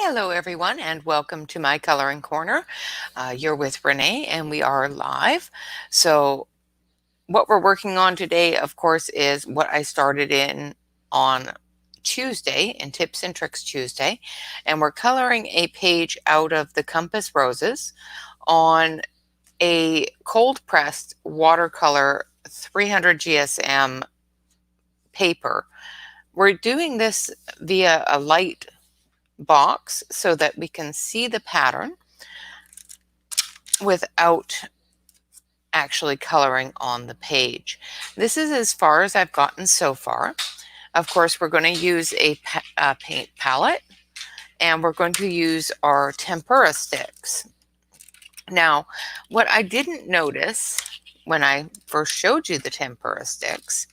Hello, everyone, and welcome to my coloring corner. You're with Renee, and we are live. So, what we're working on today, of course, is what I started in on Tuesday, in Tips and Tricks Tuesday, and we're coloring a page out of the Compass Roses on a cold pressed watercolor 300 GSM paper. We're doing this via a light box so that we can see the pattern without actually coloring on the page. This is as far as I've gotten so far. Of course, we're going to use a paint palette, and we're going to use our tempura sticks. Now, what I didn't notice when I first showed you the tempura sticks,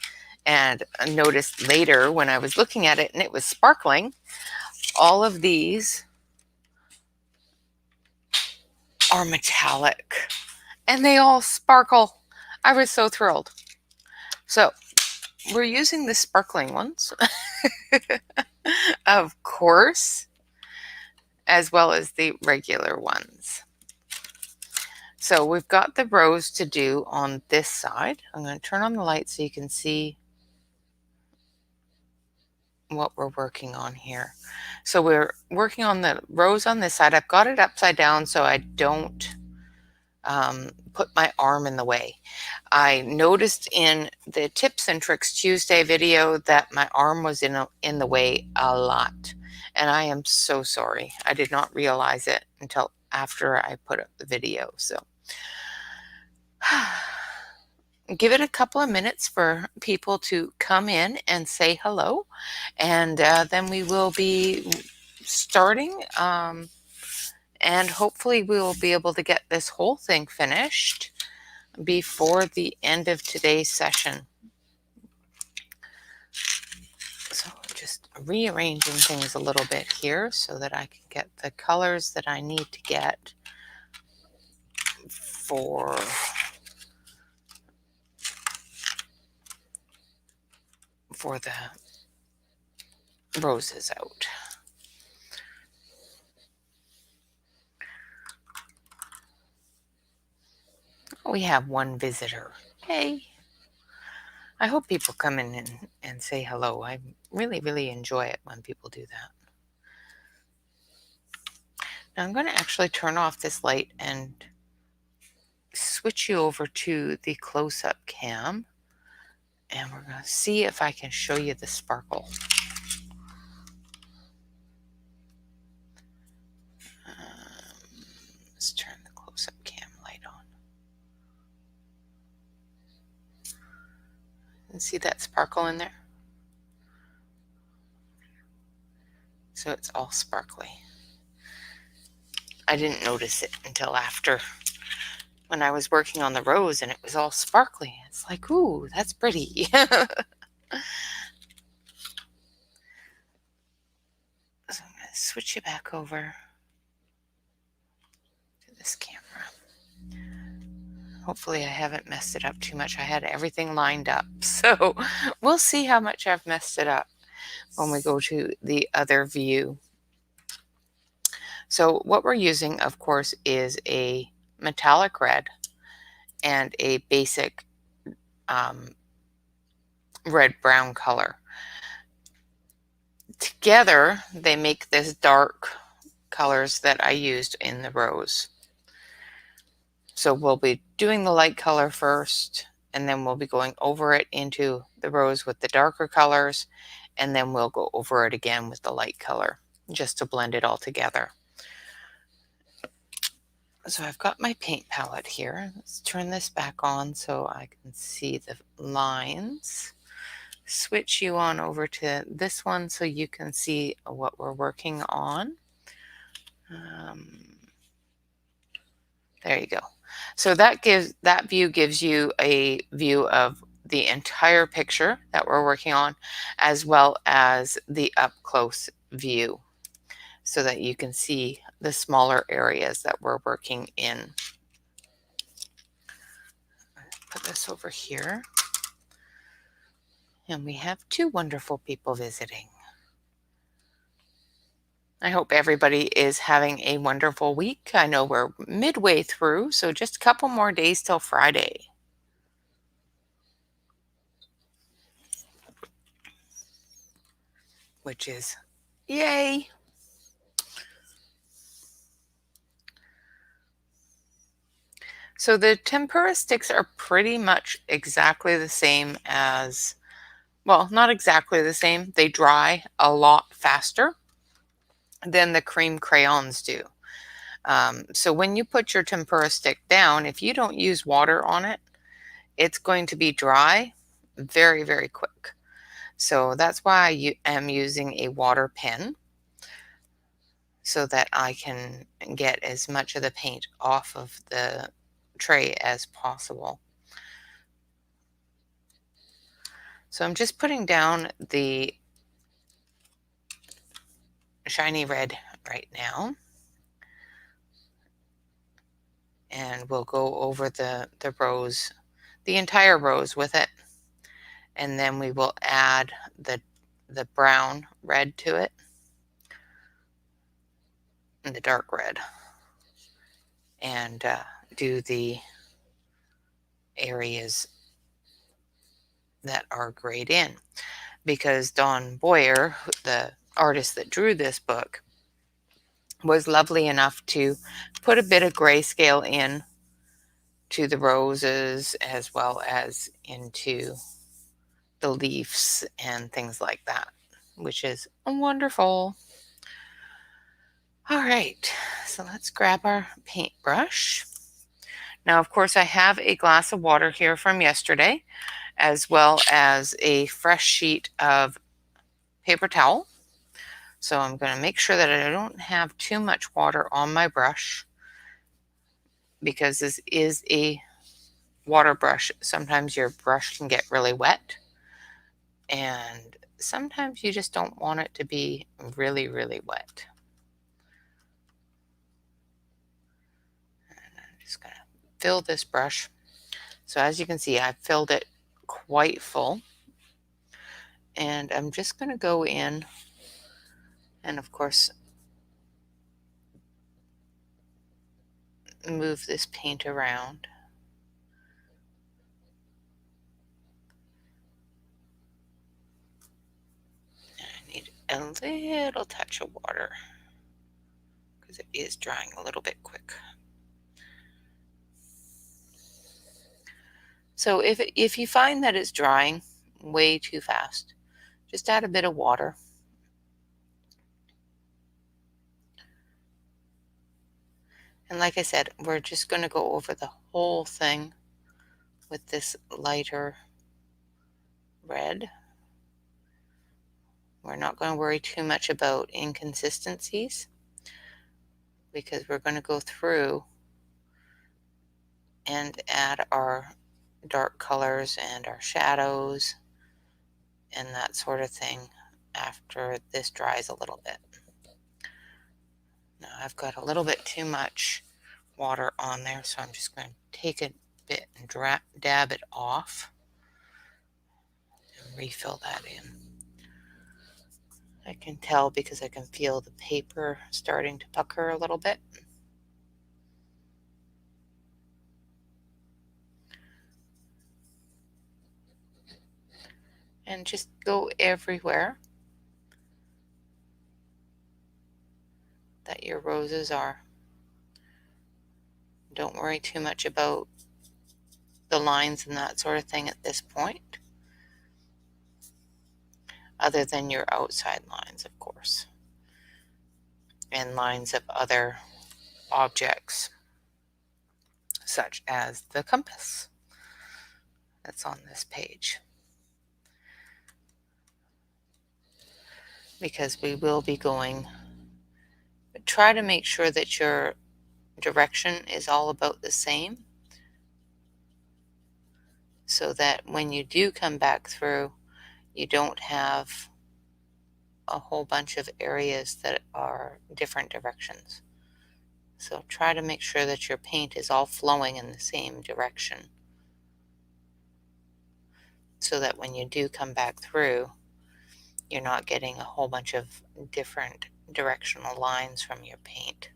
and noticed later when I was looking at it and it was sparkling, all of these are metallic and they all sparkle. I was so thrilled. So we're using the sparkling ones, of course, as well as the regular ones. So we've got the rose to do on this side. I'm going to turn on the light so you can see what we're working on here. So we're working on the rose on this side. I've got it upside down so I don't put my arm in the way. I noticed in the Tips and Tricks Tuesday video that my arm was in the way a lot, and I am so sorry. I did not realize it until after I put up the video. So give it a couple of minutes for people to come in and say hello, and then we will be starting. And hopefully we will be able to get this whole thing finished before the end of today's session. So just rearranging things a little bit here so that I can get the colors that I need to get for the roses out. We have one visitor. Hey. I hope people come in and say hello. I really enjoy it when people do that. Now I'm going to actually turn off this light and switch you over to the close-up cam, and we're going to see if I can show you the sparkle. Let's turn the close-up cam light on. And see that sparkle in there? So it's all sparkly. I didn't notice it until after, when I was working on the rose and it was all sparkly. It's like, ooh, that's pretty. So I'm going to switch you back over to this camera. Hopefully I haven't messed it up too much. I had everything lined up. So we'll see how much I've messed it up when we go to the other view. So what we're using, of course, is a metallic red and a basic red-brown color. Together, they make this dark colors that I used in the rose. So we'll be doing the light color first, and then we'll be going over it into the rose with the darker colors, and then we'll go over it again with the light color, just to blend it all together. So I've got my paint palette here. Let's turn this back on so I can see the lines. Switch you on over to this one so you can see what we're working on. There you go. So that view gives you a view of the entire picture that we're working on, as well as the up close view, so that you can see the smaller areas that we're working in. Put this over here. And we have two wonderful people visiting. I hope everybody is having a wonderful week. I know we're midway through, so just a couple more days till Friday, which is yay. So the tempura sticks are pretty much exactly the same as, well, not exactly the same. They dry a lot faster than the cream crayons do. So when you put your tempura stick down, if you don't use water on it, it's going to be dry very, very quick. So that's why I am using a water pen so that I can get as much of the paint off of the tray as possible. So I'm just putting down the shiny red right now. And we'll go over the rows, the entire rows with it. And then we will add the brown red to it and the dark red, and do the areas that are grayed in. Because Don Boyer, the artist that drew this book, was lovely enough to put a bit of grayscale in to the roses as well as into the leaves and things like that, which is wonderful. All right, so let's grab our paintbrush. Now, of course, I have a glass of water here from yesterday, as well as a fresh sheet of paper towel. So I'm going to make sure that I don't have too much water on my brush, because this is a water brush. Sometimes your brush can get really wet, and sometimes you just don't want it to be really, really wet. And I'm just going to fill this brush. So as you can see, I've filled it quite full. And I'm just going to go in and, of course, move this paint around. And I need a little touch of water because it is drying a little bit quick. So if you find that it's drying way too fast, just add a bit of water. And like I said, we're just going to go over the whole thing with this lighter red. We're not going to worry too much about inconsistencies because we're going to go through and add our dark colors and our shadows and that sort of thing after this dries a little bit. Now I've got a little bit too much water on there, so I'm just going to take a bit and dab it off and refill that in. I can tell because I can feel the paper starting to pucker a little bit. And just go everywhere that your roses are. Don't worry too much about the lines and that sort of thing at this point, other than your outside lines, of course, and lines of other objects, such as the compass that's on this page. Because we will be going, but try to make sure that your direction is all about the same, so that when you do come back through, you don't have a whole bunch of areas that are different directions. So try to make sure that your paint is all flowing in the same direction, so that when you do come back through, you're not getting a whole bunch of different directional lines from your paint.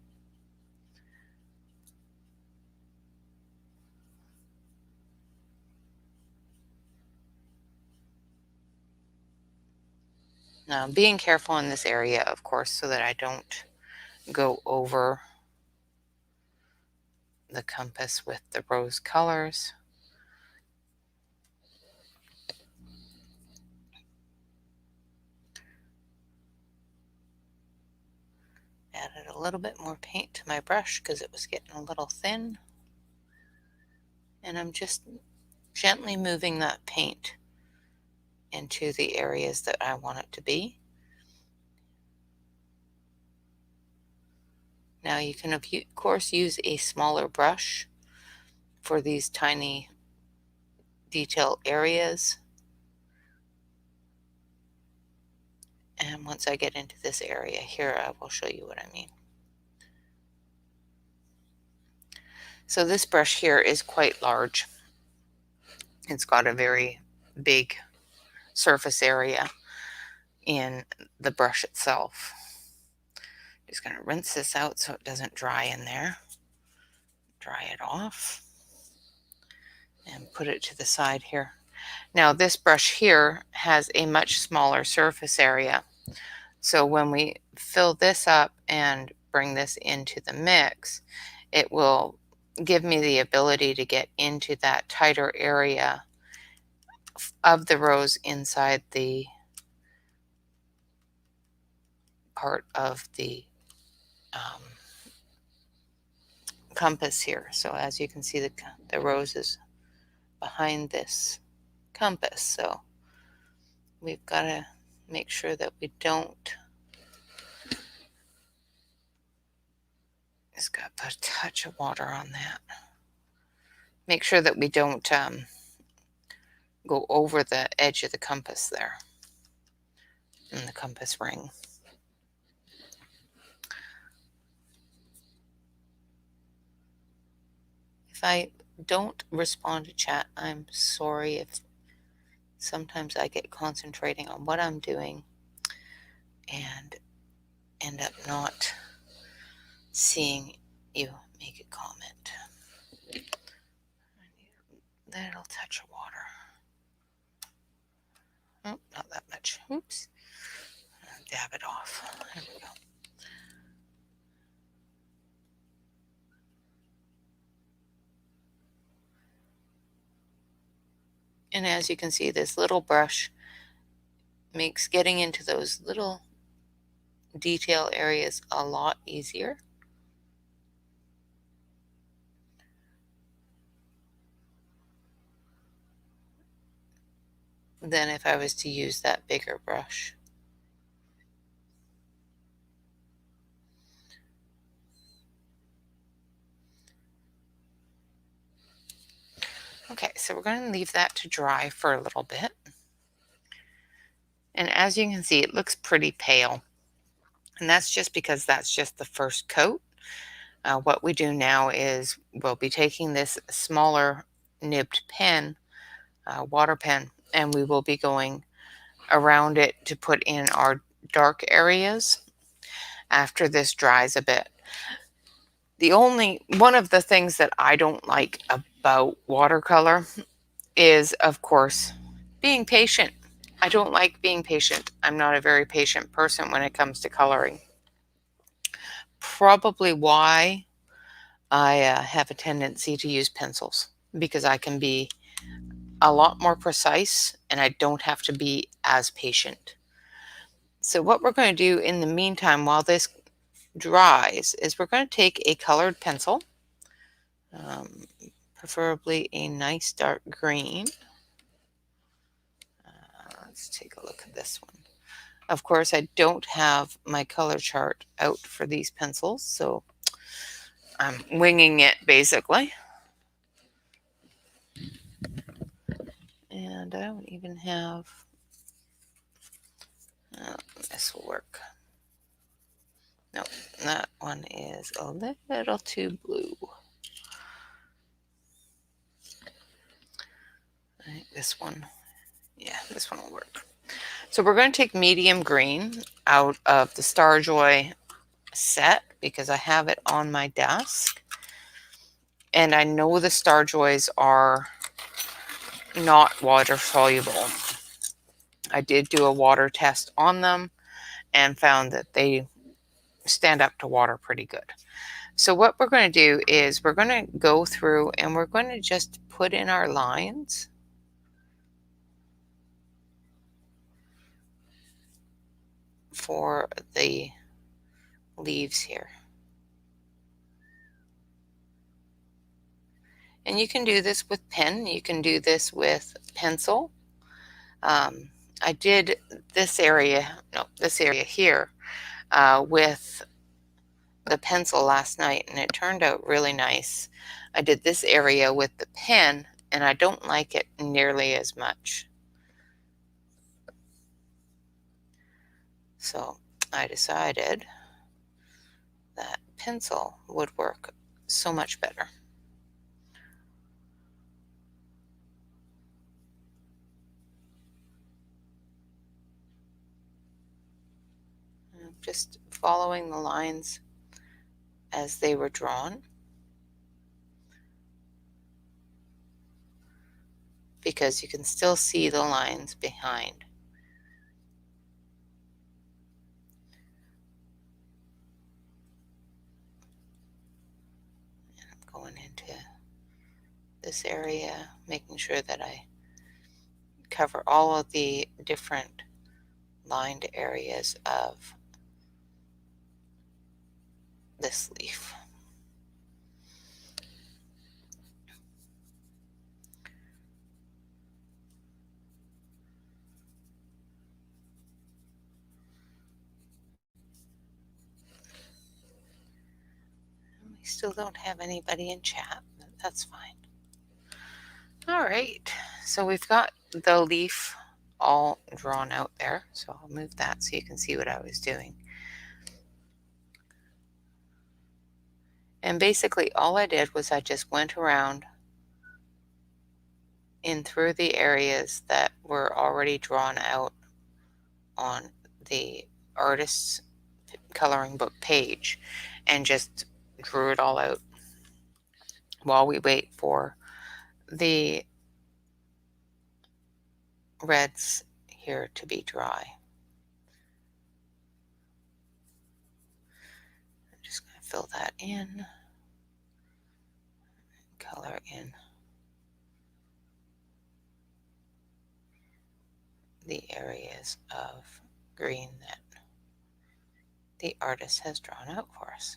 Now, being careful in this area, of course, so that I don't go over the compass with the rose colors. Added a little bit more paint to my brush because it was getting a little thin. And I'm just gently moving that paint into the areas that I want it to be. Now you can, of course, use a smaller brush for these tiny detail areas. And once I get into this area here, I will show you what I mean. So this brush here is quite large. It's got a very big surface area in the brush itself. Just going to rinse this out so it doesn't dry in there. Dry it off and put it to the side here. Now this brush here has a much smaller surface area. So when we fill this up and bring this into the mix, it will give me the ability to get into that tighter area of the rose inside the part of the compass here. So as you can see, the rose is behind this compass. So we've got to make sure that we don't, just got to put a touch of water on that. Make sure that we don't go over the edge of the compass there in the compass ring. If I don't respond to chat, I'm sorry. If sometimes I get concentrating on what I'm doing and end up not seeing you make a comment. A little touch of water. Oh, not that much. Oops. Dab it off. There we go. And as you can see, this little brush makes getting into those little detail areas a lot easier. Than if I was to use that bigger brush. Okay, so we're going to leave that to dry for a little bit. And as you can see, it looks pretty pale. And that's just because that's just the first coat. What we do now is we'll be taking this smaller nibbed pen, water pen, and we will be going around it to put in our dark areas after this dries a bit. One of the things that I don't like about watercolor is, of course, being patient. I don't like being patient. I'm not a very patient person when it comes to coloring. Probably why I have a tendency to use pencils, because I can be a lot more precise and I don't have to be as patient. So what we're going to do in the meantime while this dries is we're going to take a colored pencil, preferably a nice dark green. Let's take a look at this one. Of course, I don't have my color chart out for these pencils, so I'm winging it basically. And I don't even have, this will work. No, that one is a little too blue. I think this one, yeah, this one will work. So we're going to take medium green out of the Starjoy set because I have it on my desk. And I know the Starjoys are not water soluble. I did do a water test on them and found that they stand up to water pretty good. So what we're going to do is we're going to go through and we're going to just put in our lines. For the leaves here. And you can do this with pen, you can do this with pencil. I did this area here with the pencil last night, and it turned out really nice. I did this area with the pen, and I don't like it nearly as much. So I decided that pencil would work so much better. Just following the lines as they were drawn, because you can still see the lines behind. And I'm going into this area, making sure that I cover all of the different lined areas of this leaf. We still don't have anybody in chat, but that's fine. All right, so we've got the leaf all drawn out there, so I'll move that so you can see what I was doing. And basically all I did was I just went around in through the areas that were already drawn out on the artist's coloring book page and just drew it all out while we wait for the reds here to be dry. I'm just going to fill that in, color in the areas of green that the artist has drawn out for us.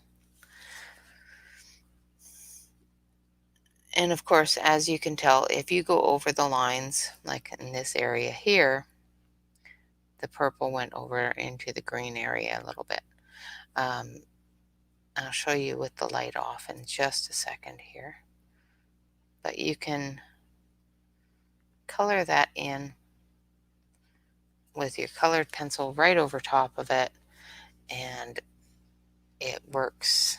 And of course, as you can tell, if you go over the lines, like in this area here, the purple went over into the green area a little bit. I'll show you with the light off in just a second here. But you can color that in with your colored pencil right over top of it, and it works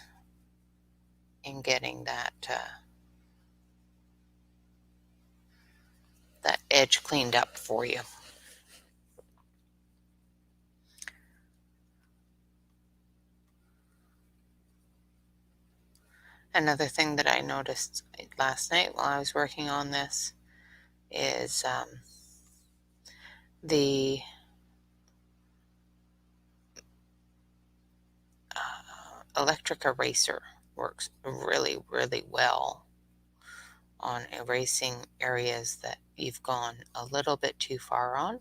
in getting that that edge cleaned up for you. Another thing that I noticed last night while I was working on this is the electric eraser works really, really well on erasing areas that you've gone a little bit too far on,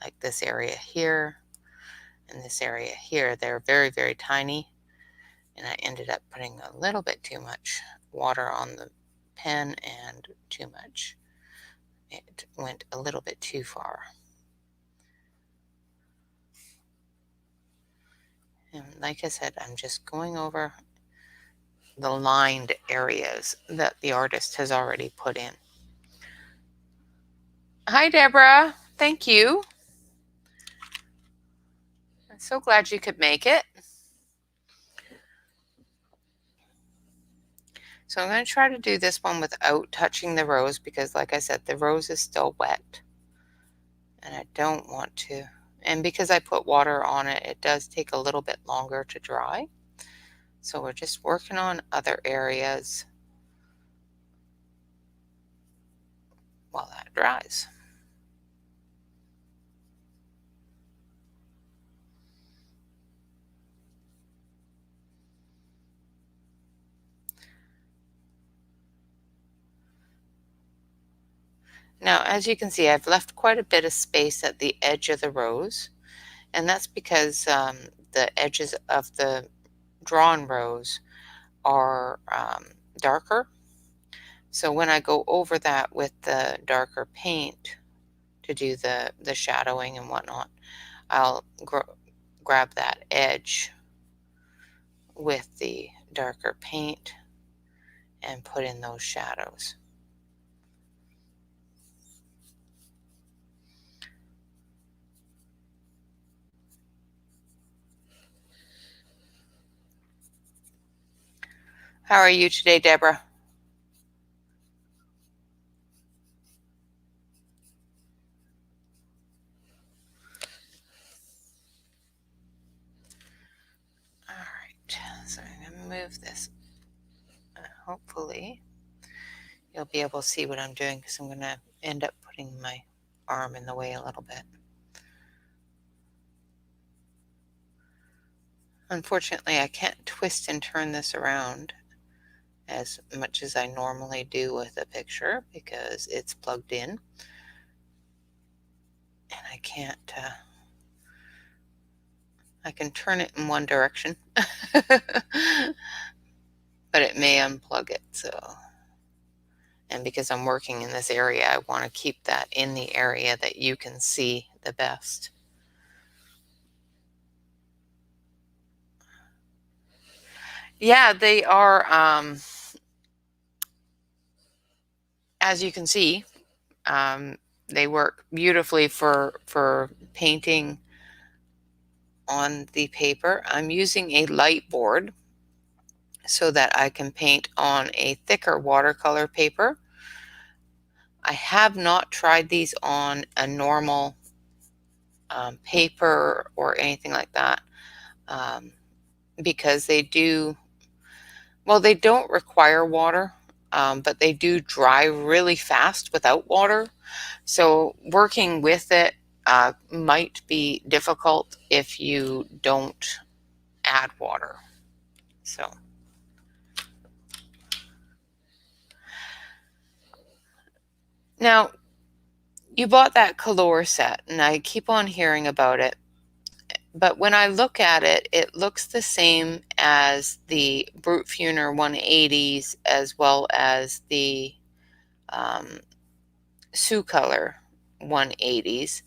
like this area here and this area here. They're very, very tiny, and I ended up putting a little bit too much water on the pen and too much. It went a little bit too far. And like I said, I'm just going over the lined areas that the artist has already put in. Hi, Deborah. Thank you. I'm so glad you could make it. So I'm going to try to do this one without touching the rose because, like I said, the rose is still wet. and I don't want to. And because I put water on it, it does take a little bit longer to dry. So we're just working on other areas while that dries. Now, as you can see, I've left quite a bit of space at the edge of the rows, and that's because the edges of the drawn rows are darker. So when I go over that with the darker paint to do the shadowing and whatnot, I'll grab that edge with the darker paint and put in those shadows. How are you today, Deborah? All right, so I'm going to move this. Hopefully you'll be able to see what I'm doing, because I'm going to end up putting my arm in the way a little bit. Unfortunately, I can't twist and turn this around as much as I normally do with a picture because it's plugged in, and I can't, I can turn it in one direction, but it may unplug it. So, and because I'm working in this area, I want to keep that in the area that you can see the best. Yeah, they are, as you can see, they work beautifully for painting on the paper. I'm using a light board so that I can paint on a thicker watercolor paper. I have not tried these on a normal paper or anything like that, because they do, well, they don't require water, but they do dry really fast without water. So working with it might be difficult if you don't add water. So now you bought that color set, and I keep on hearing about it. But when I look at it, it looks the same as the Brute Funer 180s as well as the um, Sioux Color 180s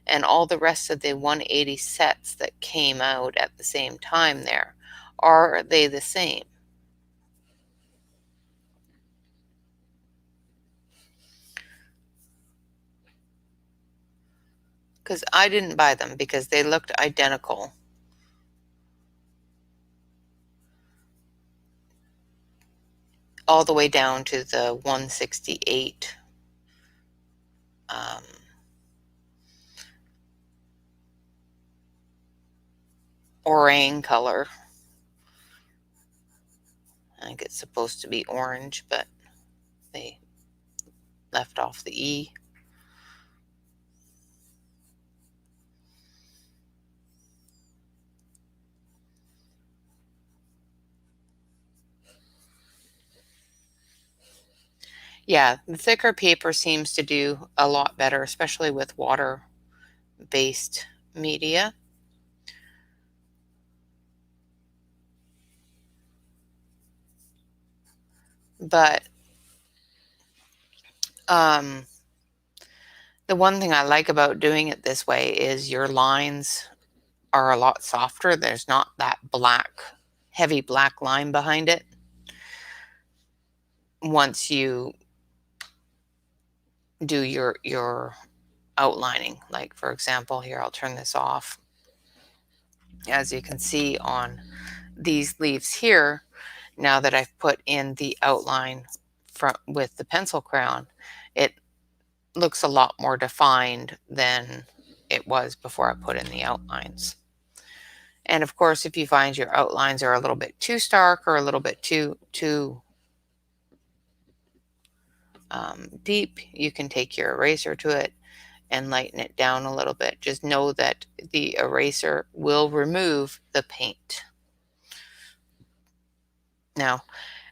and all the rest of the 180 sets that came out at the same time there. Are they the same? Because I didn't buy them because they looked identical. All the way down to the 168 orang color. I think it's supposed to be orange, but they left off the E. Yeah, the thicker paper seems to do a lot better, especially with water-based media. But the one thing I like about doing it this way is your lines are a lot softer. There's not that heavy black line behind it once you do your outlining. Like, for example, here, I'll turn this off. As you can see on these leaves here, now that I've put in the outline with the pencil crayon, it looks a lot more defined than it was before I put in the outlines. And of course, if you find your outlines are a little bit too stark or a little bit too deep, you can take your eraser to it and lighten it down a little bit. Just know that the eraser will remove the paint. Now,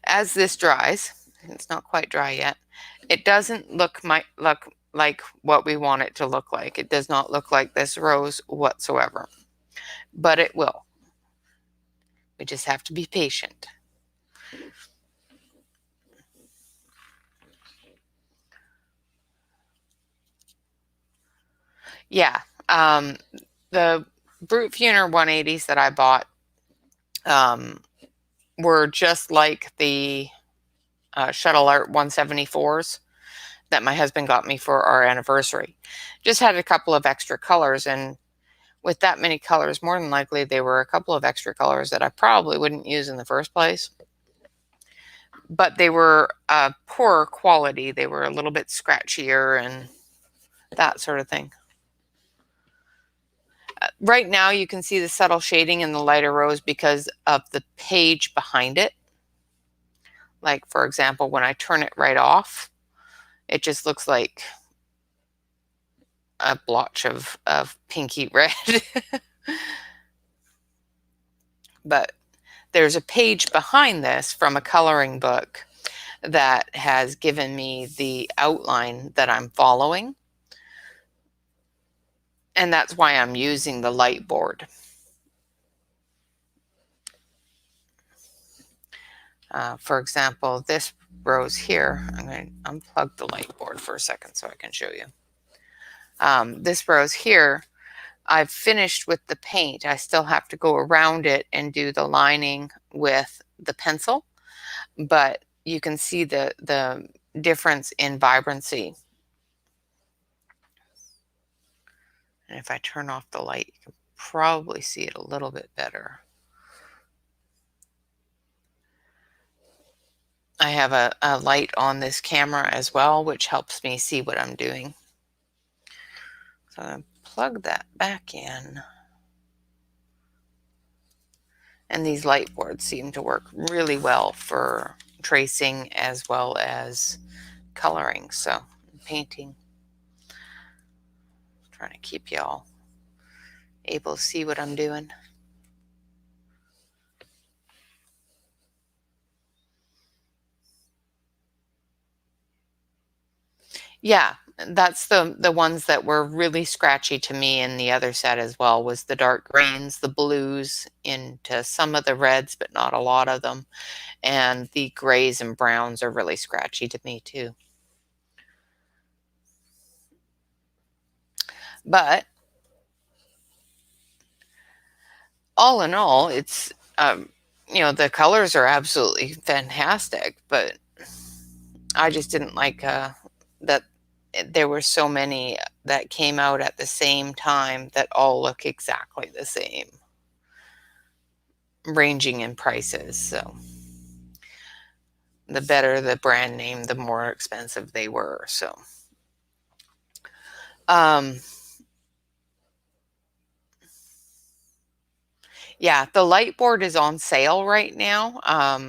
as this dries, it's not quite dry yet, it doesn't look like what we want it to look like. It does not look like this rose whatsoever, but it will. We just have to be patient. Yeah, the Brute Funer 180s that I bought were just like the Shuttle Art 174s that my husband got me for our anniversary. Just had a couple of extra colors, and with that many colors, more than likely they were a couple of extra colors that I probably wouldn't use in the first place. But they were poorer quality. They were a little bit scratchier and that sort of thing. Right now you can see the subtle shading in the lighter rose because of the page behind it. Like, for example, when I turn it right off, it just looks like a blotch of pinky red. But there's a page behind this from a coloring book that has given me the outline that I'm following. And that's why I'm using the light board. For example, this rose here, I'm going to unplug the light board for a second so I can show you. This rose here, I've finished with the paint. I still have to go around it and do the lining with the pencil, but you can see the difference in vibrancy. And if I turn off the light, you can probably see it a little bit better. I have a light on this camera as well, which helps me see what I'm doing. So I'm going to plug that back in. And these light boards seem to work really well for tracing as well as coloring, so painting. Trying to keep y'all able to see what I'm doing. Yeah, that's the ones that were really scratchy to me in the other set as well, was the dark greens, the blues into some of the reds, but not a lot of them. And the grays and browns are really scratchy to me too. But all in all, it's, you know, the colors are absolutely fantastic, but I just didn't like that there were so many that came out at the same time that all look exactly the same, ranging in prices. So the better the brand name, the more expensive they were. So yeah, the light board is on sale right now.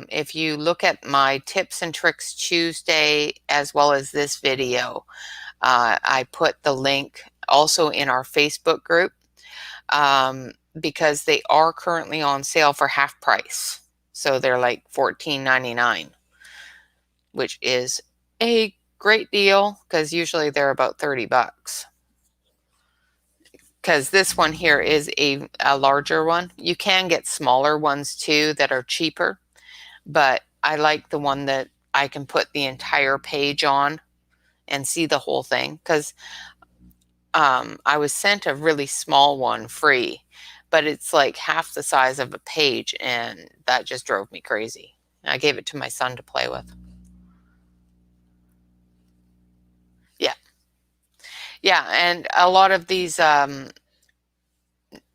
If you look at my Tips and Tricks Tuesday, as well as this video, I put the link also in our Facebook group, because they are currently on sale for half price. So they're like $14.99, which is a great deal because usually they're about 30 bucks. Because this one here is a larger one. You can get smaller ones too that are cheaper, but I like the one that I can put the entire page on and see the whole thing, because I was sent a really small one free, but it's like half the size of a page, and that just drove me crazy. I gave it to my son to play with. Yeah. Yeah, and a lot of these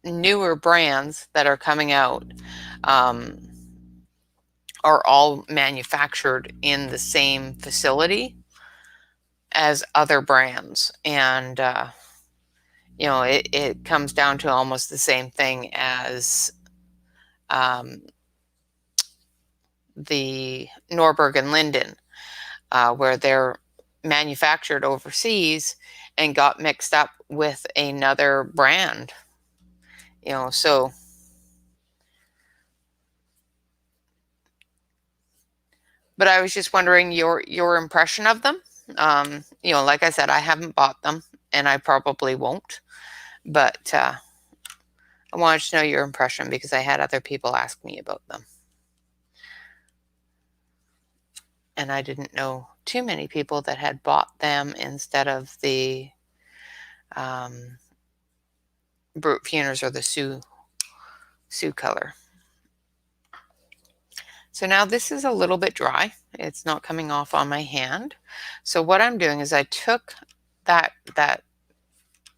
newer brands that are coming out are all manufactured in the same facility. as other brands. And, you know, it comes down to almost the same thing as um, the Norberg and Linden, where they're manufactured overseas and got mixed up with another brand. You know, so, but I was just wondering your impression of them. You know, like I said, I haven't bought them, and I probably won't. But I wanted to know your impression because I had other people ask me about them, and I didn't know too many people that had bought them instead of the um, Brute Funers or the Sioux color. So now this is a little bit dry. It's not coming off on my hand. So what I'm doing is I took that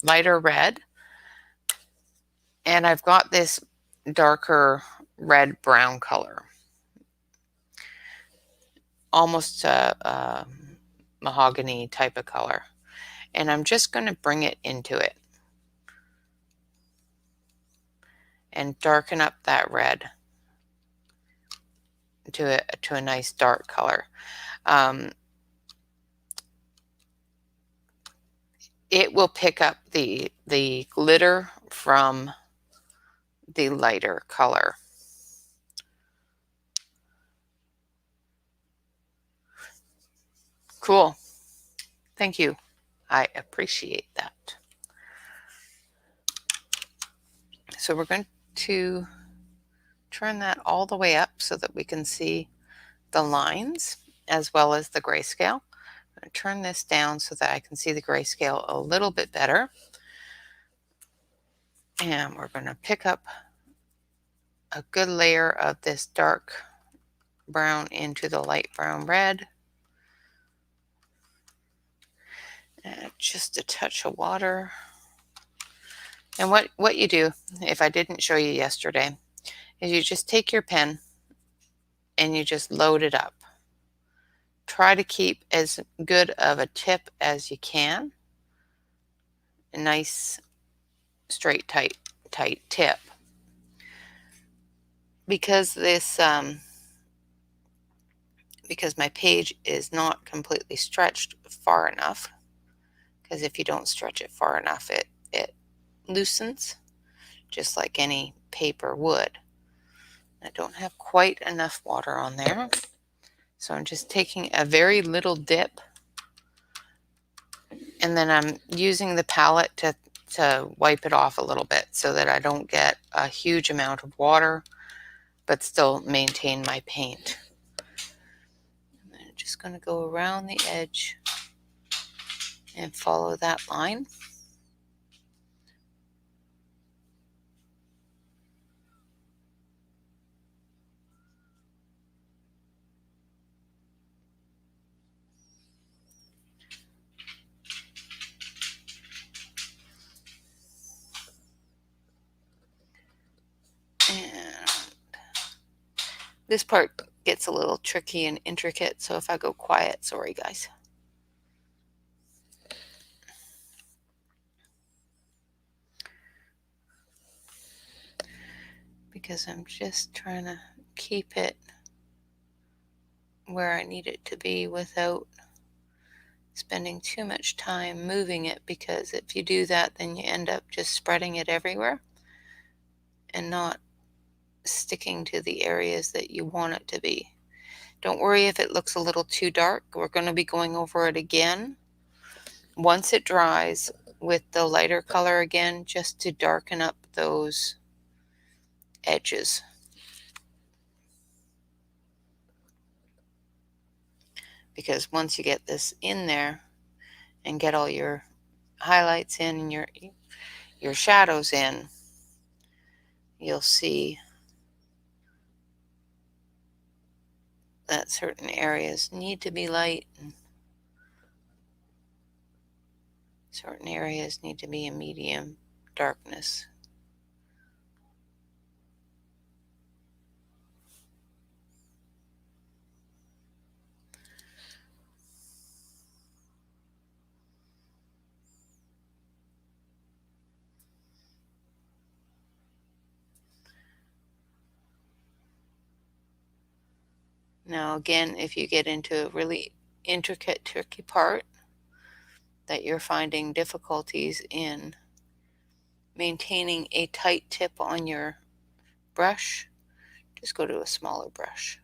lighter red, and I've got this darker red brown color, almost a mahogany type of color. And I'm just going to bring it into it and darken up that red to a nice dark color. It will pick up the glitter from the lighter color. Cool. Thank you. I appreciate that. So we're going to turn that all the way up so that we can see the lines as well as the grayscale. I'm going to turn this down so that I can see the grayscale a little bit better. And we're going to pick up a good layer of this dark brown into the light brown red. And just a touch of water. And what you do, if I didn't show you yesterday, is you just take your pen and you just load it up. Try to keep as good of a tip as you can. A nice, straight, tight tip. Because this, because my page is not completely stretched far enough, because if you don't stretch it far enough, it loosens, just like any paper would. I don't have quite enough water on there, so I'm just taking a very little dip, and then I'm using the palette to wipe it off a little bit so that I don't get a huge amount of water, but still maintain my paint. I'm just going to go around the edge and follow that line. And this part gets a little tricky and intricate, so if I go quiet, sorry guys. Because I'm just trying to keep it where I need it to be without spending too much time moving it, because if you do that, then you end up just spreading it everywhere and not sticking to the areas that you want it to be. Don't worry if it looks a little too dark. We're going to be going over it again once it dries with the lighter color again, just to darken up those edges. Because once you get this in there and get all your highlights in and your shadows in, you'll see that certain areas need to be light and certain areas need to be a medium darkness. Now again, if you get into a really intricate, tricky part that you're finding difficulties in maintaining a tight tip on your brush, just go to a smaller brush.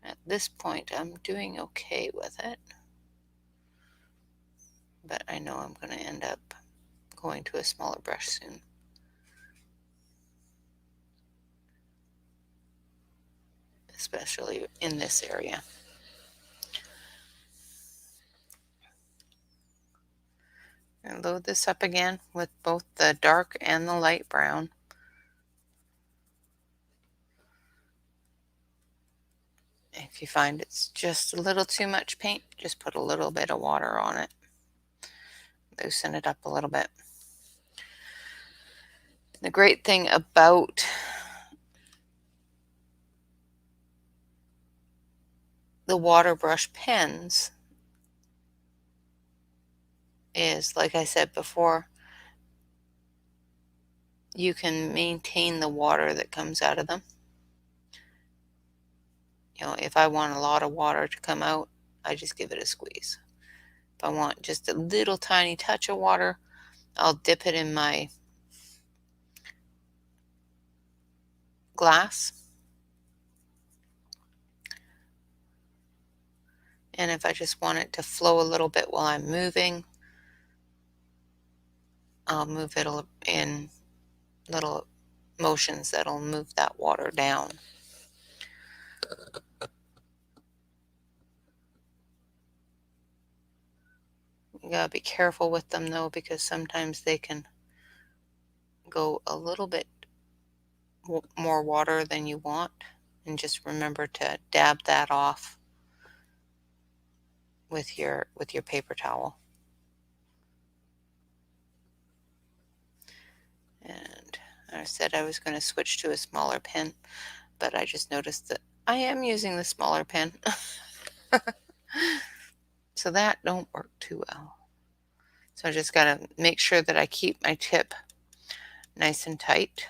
At this point, I'm doing okay with it, but I know I'm going to end up going to a smaller brush soon. Especially in this area. And load this up again with both the dark and the light brown. If you find it's just a little too much paint, just put a little bit of water on it. Loosen it up a little bit. The great thing about the water brush pens is, like I said before, you can maintain the water that comes out of them. You know, if I want a lot of water to come out, I just give it a squeeze. If I want just a little tiny touch of water, I'll dip it in my glass. And if I just want it to flow a little bit while I'm moving, I'll move it in little motions that'll move that water down. You gotta be careful with them though, because sometimes they can go a little bit more water than you want. And just remember to dab that off with your paper towel. And I said I was going to switch to a smaller pen, but I just noticed that I am using the smaller pen. So that don't work too well. So I just got to make sure that I keep my tip nice and tight.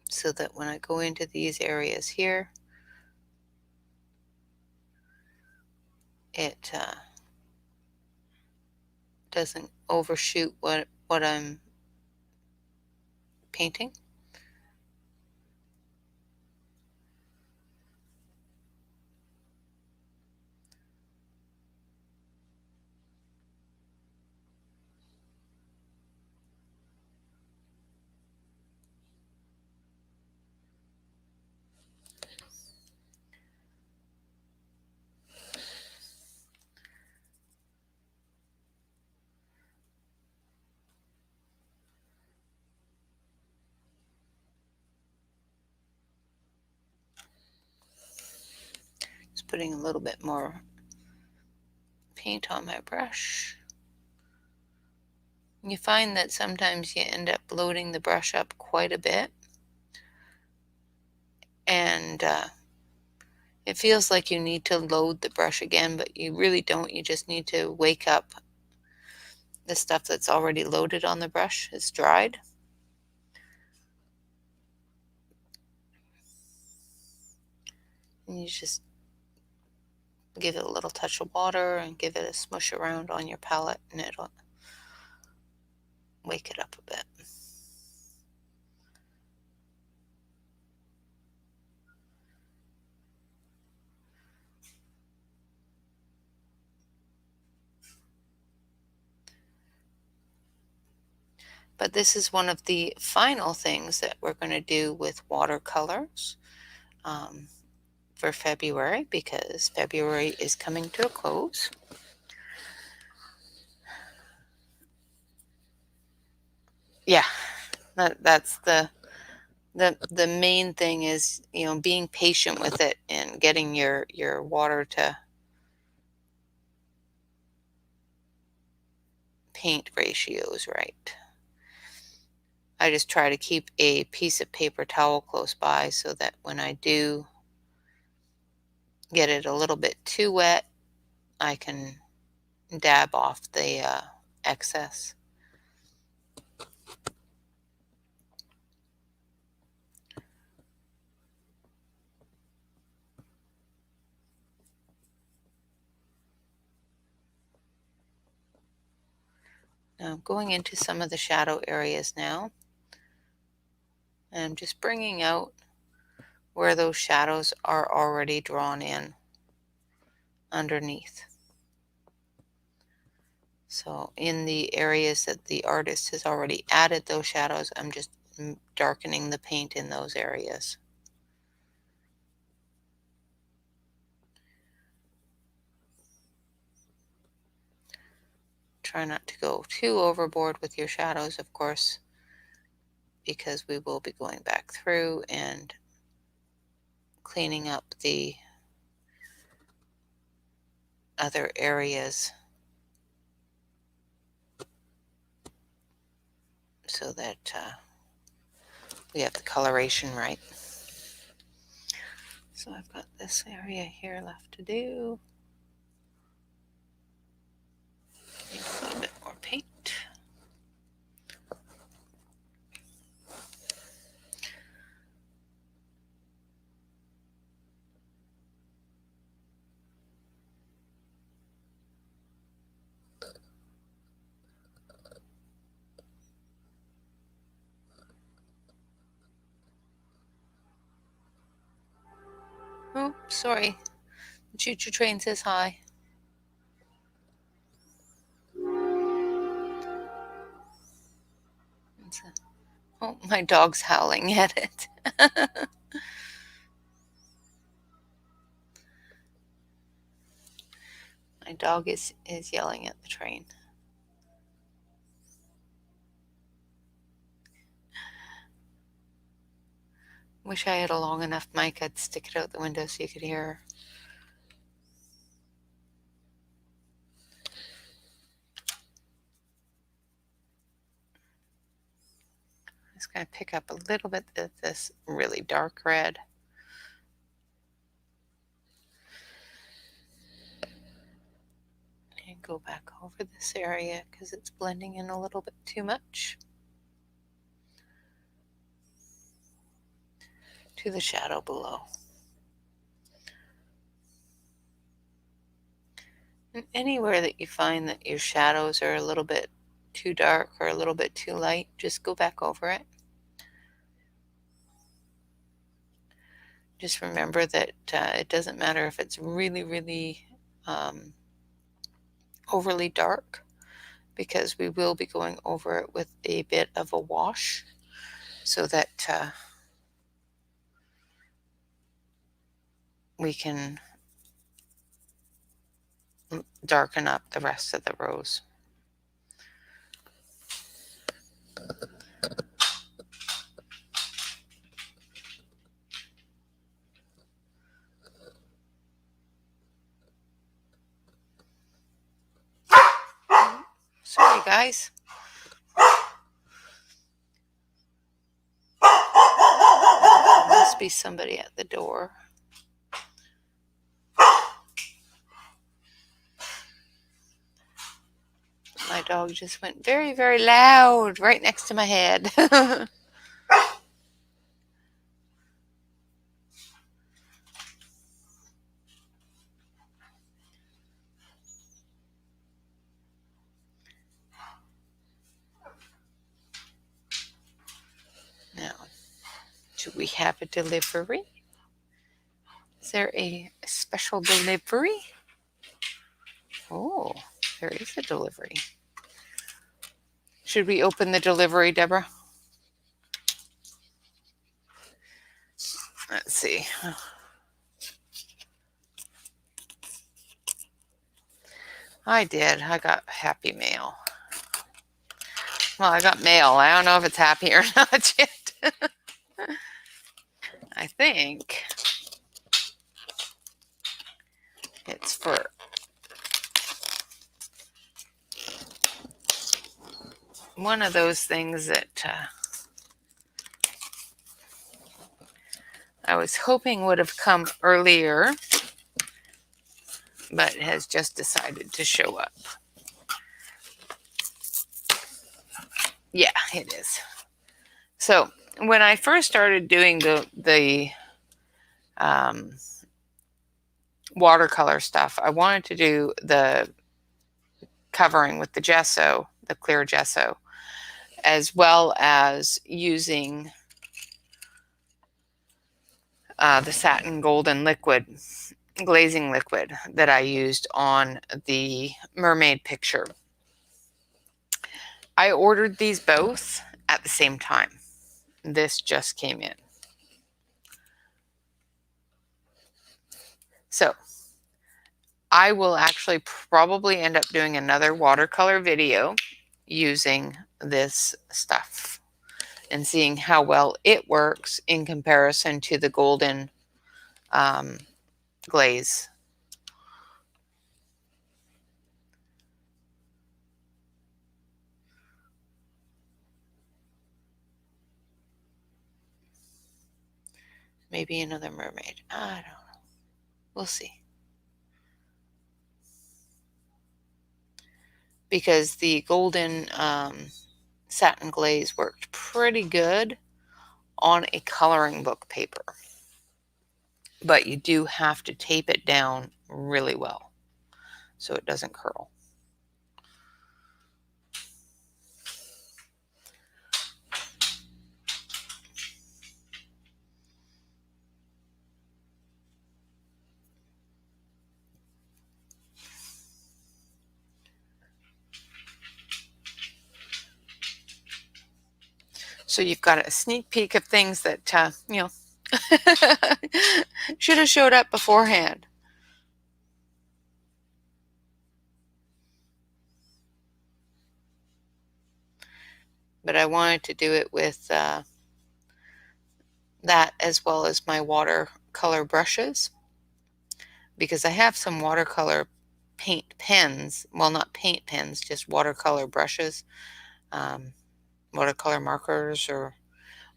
So that when I go into these areas here, it doesn't overshoot what I'm painting. Just putting a little bit more paint on my brush. You find that sometimes you end up loading the brush up quite a bit, and it feels like you need to load the brush again, but you really don't. You just need to wake up the stuff that's already loaded on the brush. It's dried. And you just give it a little touch of water and give it a smush around on your palette, and it'll wake it up a bit. But this is one of the final things that we're going to do with watercolors for February, because February is coming to a close. Yeah, that's the main thing is, you know, being patient with it and getting your water to paint ratios right. I just try to keep a piece of paper towel close by so that when I do get it a little bit too wet, I can dab off the excess. Now I'm going into some of the shadow areas now. And I'm just bringing out where those shadows are already drawn in underneath. So in the areas that the artist has already added those shadows, I'm just darkening the paint in those areas. Try not to go too overboard with your shadows, of course, because we will be going back through and cleaning up the other areas so that we have the coloration right. So I've got this area here left to do. Need a little bit more paint. Oh, sorry. The choo-choo train says hi. Oh, my dog's howling at it. My dog is yelling at the train. Wish I had a long enough mic I'd stick it out the window so you could hear her. I'm just going to pick up a little bit of this really dark red. And go back over this area because it's blending in a little bit too much to the shadow below. And anywhere that you find that your shadows are a little bit too dark or a little bit too light, just go back over it. Just remember that it doesn't matter if it's really, really overly dark, because we will be going over it with a bit of a wash so that we can darken up the rest of the rows. Sorry, guys. There must be somebody at the door. My dog just went very, very loud right next to my head. Now, do we have a delivery? Is there a special delivery? Oh, there is a delivery. Should we open the delivery, Deborah? Let's see. I did. I got happy mail. Well, I got mail. I don't know if it's happy or not yet. I think it's for one of those things that I was hoping would have come earlier, but has just decided to show up. Yeah, it is. So when I first started doing the watercolor stuff, I wanted to do the covering with the gesso the clear gesso, as well as using the satin golden liquid, glazing liquid that I used on the mermaid picture. I ordered these both at the same time. This just came in. So I will actually probably end up doing another watercolor video using this stuff and seeing how well it works in comparison to the golden glaze. Maybe another mermaid. I don't know. We'll see. Because the golden satin glaze worked pretty good on a coloring book paper. But you do have to tape it down really well so it doesn't curl. So you've got a sneak peek of things that, should have showed up beforehand. But I wanted to do it with that as well as my watercolor brushes, because I have some watercolor paint pens. Well, not paint pens, just watercolor brushes, watercolor markers, or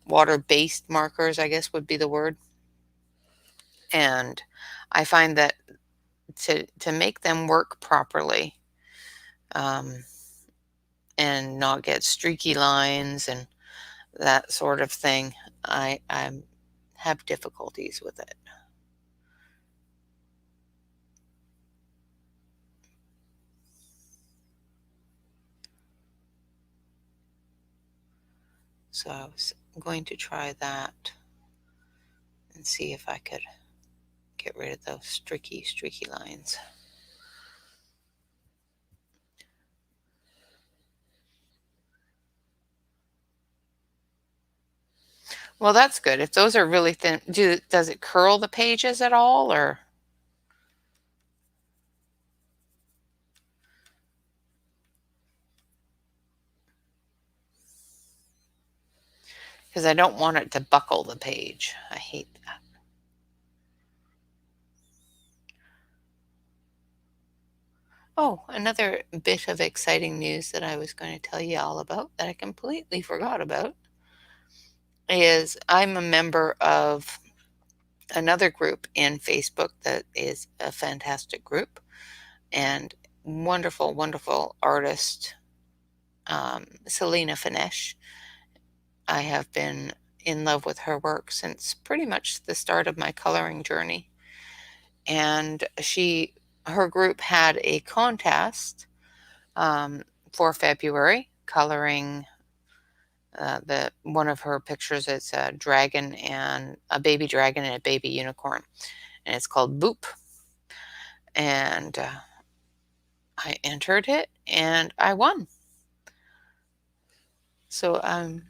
water-based markers, I guess would be the word. And I find that to make them work properly and not get streaky lines and that sort of thing, I have difficulties with it. So I was going to try that and see if I could get rid of those streaky lines. Well, that's good. If those are really thin, does it curl the pages at all, or? Because I don't want it to buckle the page. I hate that. Oh, another bit of exciting news that I was going to tell you all about that I completely forgot about is I'm a member of another group in Facebook that is a fantastic group, and wonderful, wonderful artist, Selena Finesh. I have been in love with her work since pretty much the start of my coloring journey. And her group had a contest for February, coloring one of her pictures. It's a dragon, and a baby dragon and a baby unicorn, and it's called Boop. And I entered it and I won. So I'm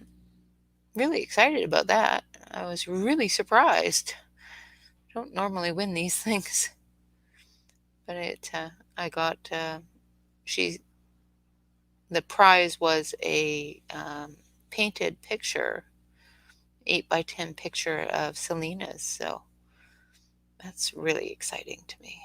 really excited about that. I was really surprised. I don't normally win these things, but I got the prize was a painted picture, 8x10 picture of Selena's. So that's really exciting to me.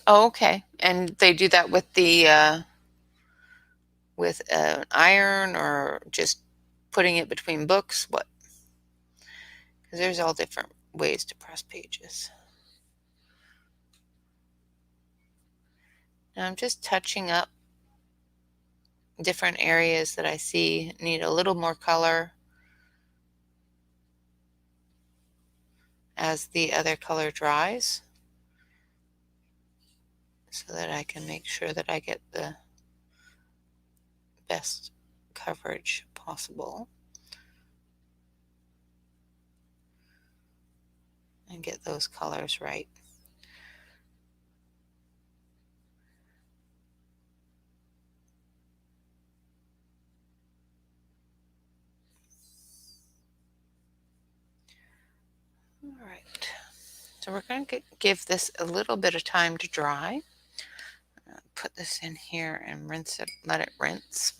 Oh, okay. And they do that with the with an iron, or just putting it between books? What? Because there's all different ways to press pages. Now I'm just touching up different areas that I see need a little more color. as the other color dries, so that I can make sure that I get the best coverage possible and get those colors right. All right, so we're going to give this a little bit of time to dry. Put this in here and rinse it, let it rinse.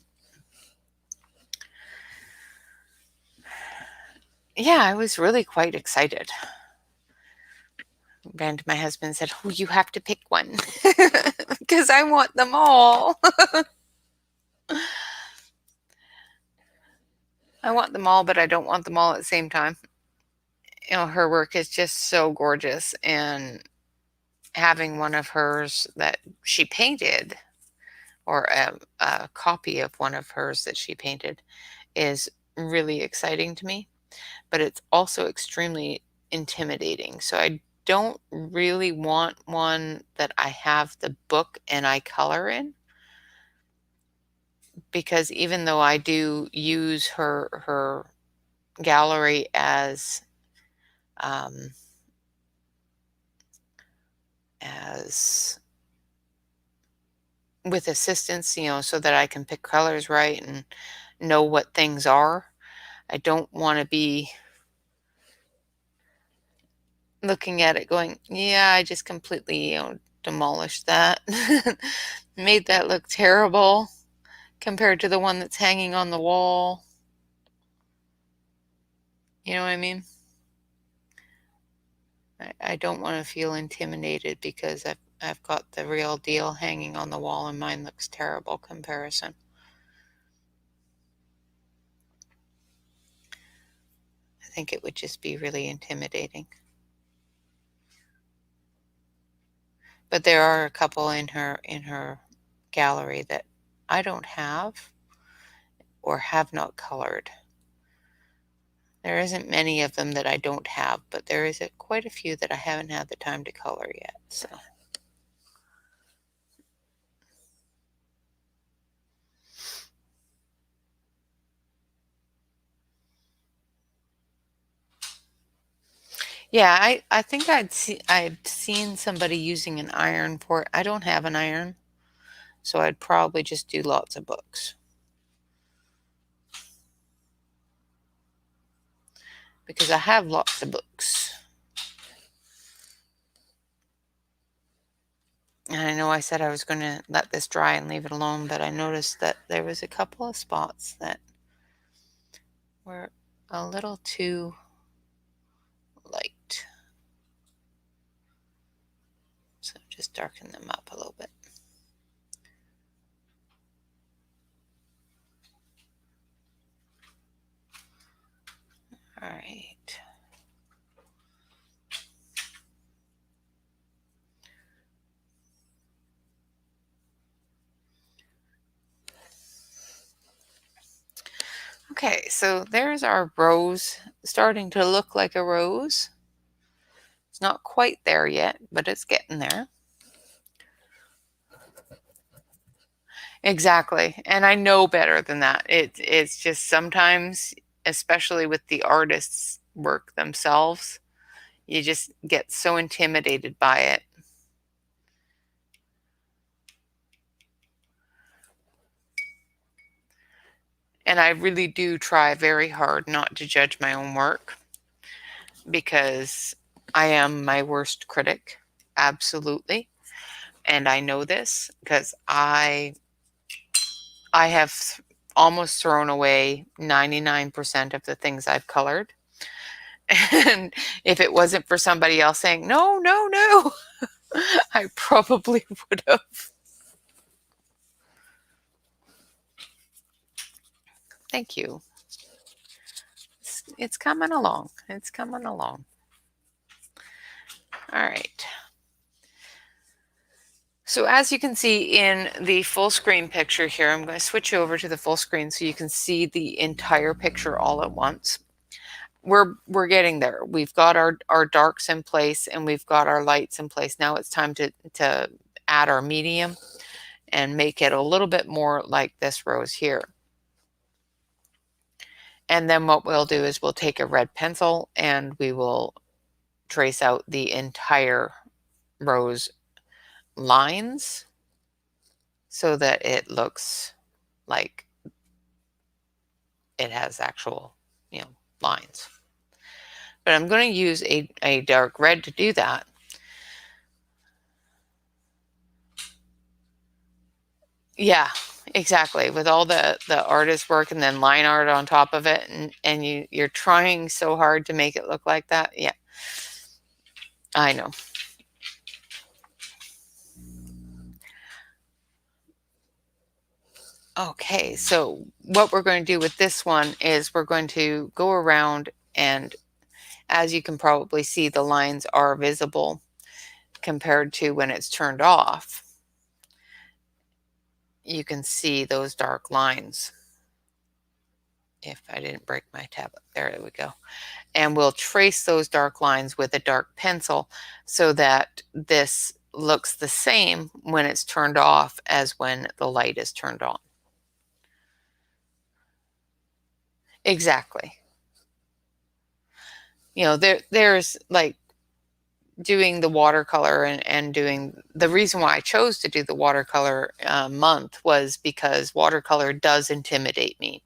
Yeah, I was really quite excited. Ran to my husband and said, "Oh, you have to pick one," because I want them all. I want them all, but I don't want them all at the same time. You know, her work is just so gorgeous, and having one of hers that she painted, or a copy of one of hers that she painted, is really exciting to me, but it's also extremely intimidating. So I don't really want one that I have the book and I color in, because even though I do use her gallery um, as with assistance, you know, so that I can pick colors right and know what things are, I don't want to be looking at it going, yeah, I just completely, you know, demolished that. Made that look terrible compared to the one that's hanging on the wall. You know what I mean? I don't want to feel intimidated because I've got the real deal hanging on the wall and mine looks terrible comparison. I think it would just be really intimidating. But there are a couple in her gallery that I don't have or have not colored. There isn't many of them that I don't have, but there is quite a few that I haven't had the time to color yet. So yeah, I think I'd seen somebody using an iron for it. I don't have an iron, so I'd probably just do lots of books. Because I have lots of books. And I know I said I was going to let this dry and leave it alone, but I noticed that there was a couple of spots that were a little too light. So just darken them up a little bit. All right. Okay, so there's our rose starting to look like a rose. It's not quite there yet, but it's getting there. Exactly. And I know better than that. It's just sometimes, especially with the artists' work themselves, you just get so intimidated by it. And I really do try very hard not to judge my own work, because I am my worst critic. Absolutely. And I know this because I have almost thrown away 99% of the things I've colored. And if it wasn't for somebody else saying, no, no, no, I probably would have. Thank you. It's coming along. It's coming along. All right. So as you can see in the full screen picture here, I'm going to switch over to the full screen so you can see the entire picture all at once. we're getting there. We've got our darks in place and we've got our lights in place. Now it's time to add our medium and make it a little bit more like this rose here. And then what we'll do is we'll take a red pencil and we will trace out the entire rose lines so that it looks like it has actual, lines. But I'm going to use a dark red to do that. Yeah, exactly. With all the artist work and then line art on top of it, and you're trying so hard to make it look like that. Yeah, I know. Okay, so what we're going to do with this one is we're going to go around, and as you can probably see, the lines are visible compared to when it's turned off. You can see those dark lines. If I didn't break my tablet, there we go. And we'll trace those dark lines with a dark pencil so that this looks the same when it's turned off as when the light is turned on. Exactly. There's like doing the watercolor and doing the reason why I chose to do the watercolor month was because watercolor does intimidate me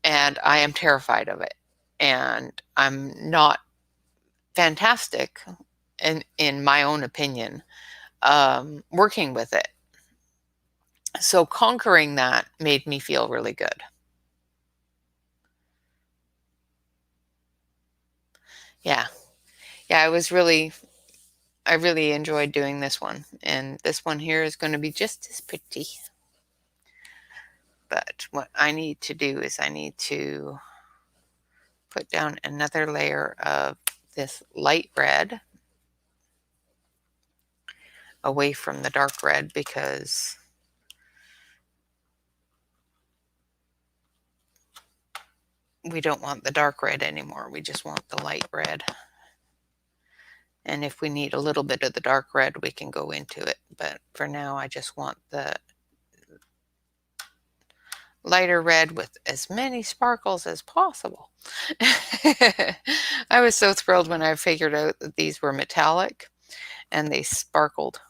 and I am terrified of it, and I'm not fantastic in my own opinion working with it. So conquering that made me feel really good. Yeah. Yeah, I really enjoyed doing this one. And this one here is going to be just as pretty. But what I need to do is I need to put down another layer of this light red away from the dark red because we don't want the dark red anymore. We just want the light red. And if we need a little bit of the dark red, we can go into it. But for now, I just want the lighter red with as many sparkles as possible. I was so thrilled when I figured out that these were metallic and they sparkled.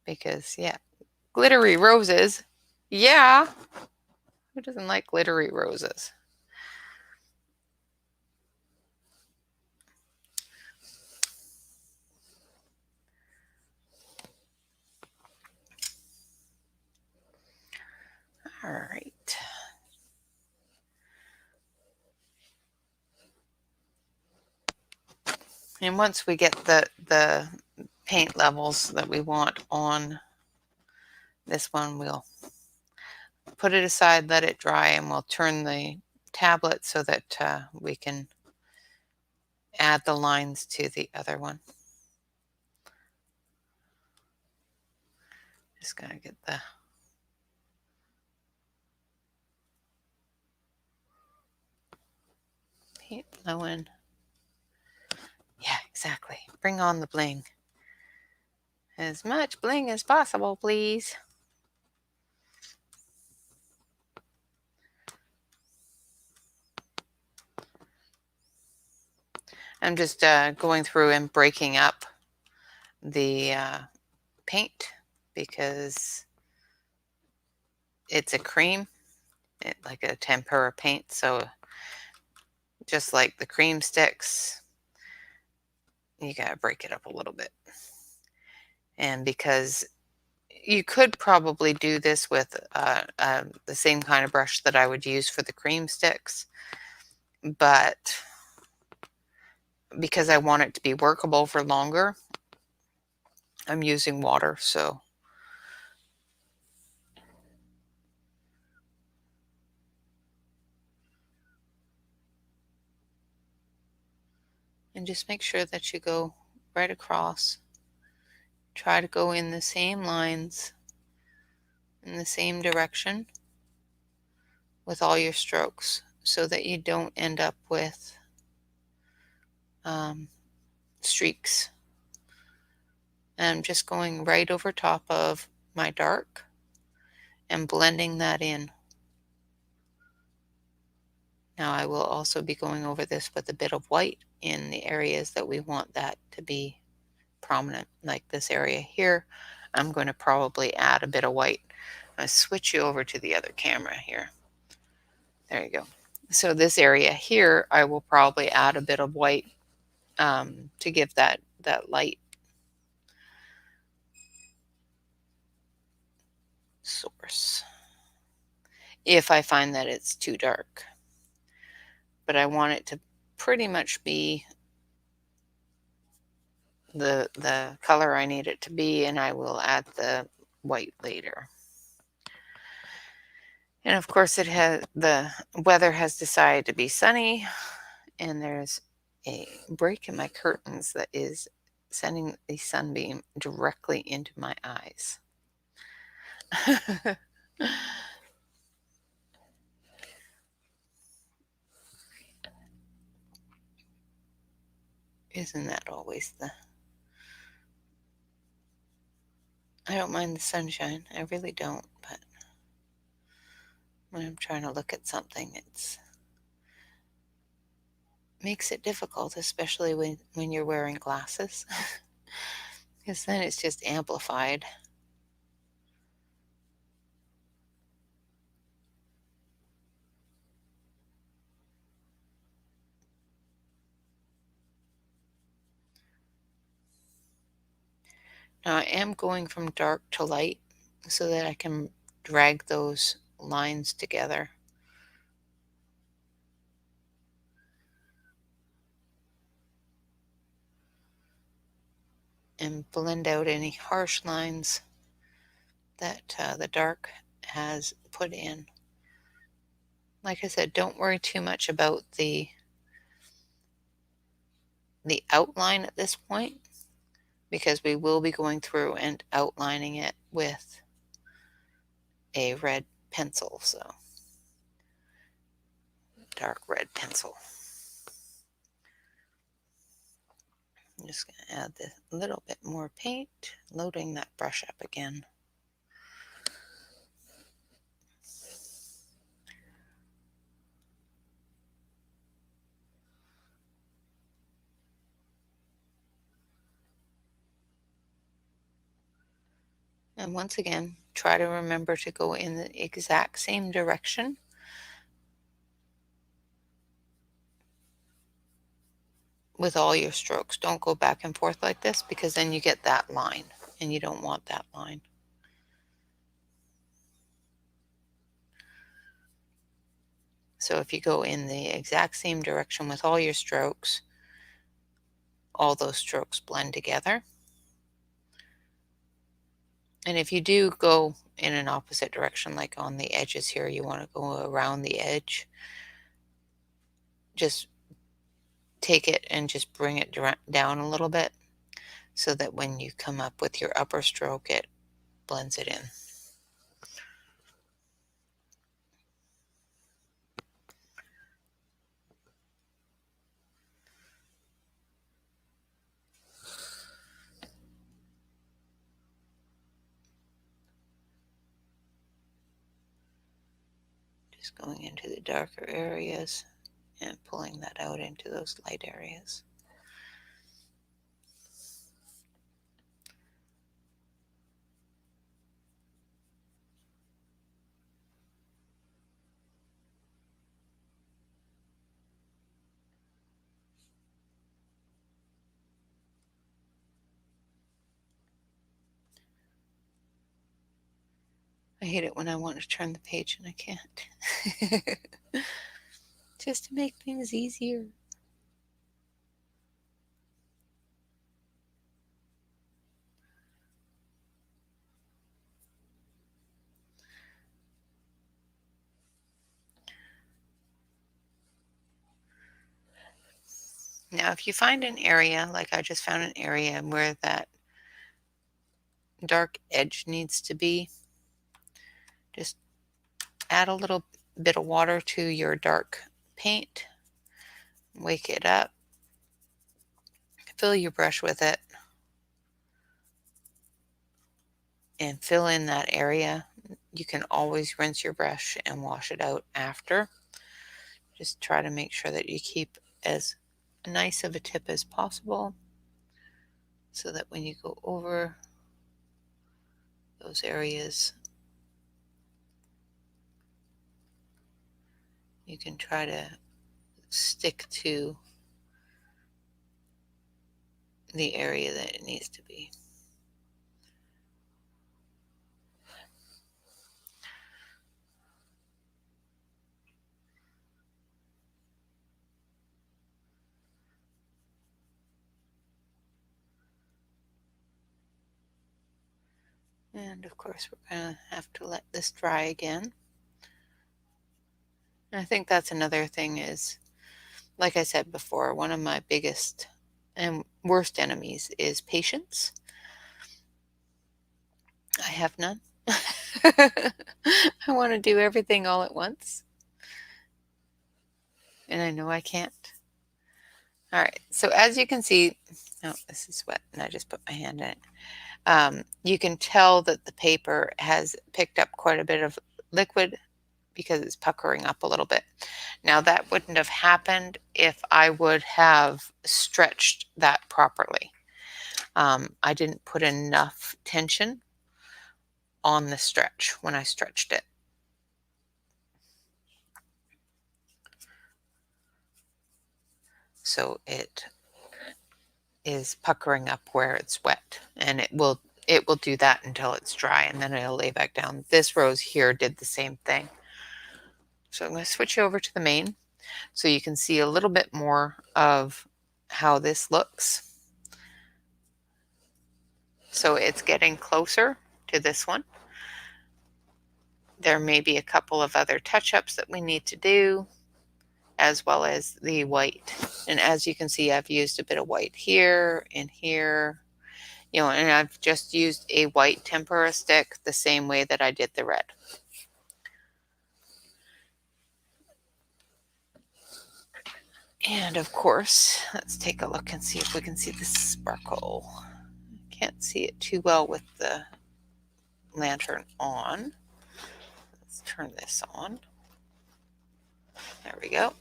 Because, yeah, glittery roses. Yeah. Who doesn't like glittery roses? All right. And once we get the paint levels that we want on this one, we'll put it aside, let it dry, and we'll turn the tablet so that we can add the lines to the other one. Just gonna get the paint flowing. Yeah, exactly. Bring on the bling. As much bling as possible, please. I'm just going through and breaking up the paint because it's a cream, like a tempura paint. So just like the cream sticks, you gotta break it up a little bit. And because you could probably do this with the same kind of brush that I would use for the cream sticks, but because I want it to be workable for longer, I'm using water. So and just make sure that you go right across. Try to go in the same lines in the same direction with all your strokes so that you don't end up with streaks. And I'm just going right over top of my dark and blending that in. Now I will also be going over this with a bit of white in the areas that we want that to be prominent, like this area here. I'm going to probably add a bit of white. I'm going to switch you over to the other camera here. There you go. So this area here, I will probably add a bit of white to give that light source, if I find that it's too dark. But I want it to pretty much be the color I need it to be, and I will add the white later. And of course the weather has decided to be sunny, and there's a break in my curtains that is sending a sunbeam directly into my eyes. Isn't that always I don't mind the sunshine. I really don't, but when I'm trying to look at something, it makes it difficult, especially when you're wearing glasses, because then it's just amplified. Now I am going from dark to light so that I can drag those lines together. And blend out any harsh lines that the dark has put in. Like I said, don't worry too much about the outline at this point, because we will be going through and outlining it with a red pencil, so dark red pencil. I'm just going to add a little bit more paint, loading that brush up again. And once again, try to remember to go in the exact same direction with all your strokes. Don't go back and forth like this, because then you get that line, and you don't want that line. So if you go in the exact same direction with all your strokes, all those strokes blend together. And if you do go in an opposite direction, like on the edges here, you want to go around the edge, just take it and just bring it down a little bit, so that when you come up with your upper stroke, it blends it in. Just going into the darker areas and pulling that out into those light areas. I hate it when I want to turn the page and I can't. Just to make things easier. Now, if you find an area, like I just found an area where that dark edge needs to be, just add a little bit of water to your dark paint, wake it up, fill your brush with it, and fill in that area. You can always rinse your brush and wash it out after. Just try to make sure that you keep as nice of a tip as possible so that when you go over those areas, you can try to stick to the area that it needs to be. And of course, we're going to have to let this dry again. And I think that's another thing is, like I said before, one of my biggest and worst enemies is patience. I have none. I want to do everything all at once. And I know I can't. All right, so as you can see, oh, this is wet and I just put my hand in it. You can tell that the paper has picked up quite a bit of liquid because it's puckering up a little bit. Now that wouldn't have happened if I would have stretched that properly. I didn't put enough tension on the stretch when I stretched it. So it is puckering up where it's wet, and it will do that until it's dry, and then it'll lay back down. This rose here did the same thing. So I'm going to switch over to the main so you can see a little bit more of how this looks. So it's getting closer to this one. There may be a couple of other touch-ups that we need to do, as well as the white. And as you can see, I've used a bit of white here and here, you know, and I've just used a white tempura stick the same way that I did the red. And of course, let's take a look and see if we can see the sparkle. Can't see it too well with the lantern on. Let's turn this on. There we go.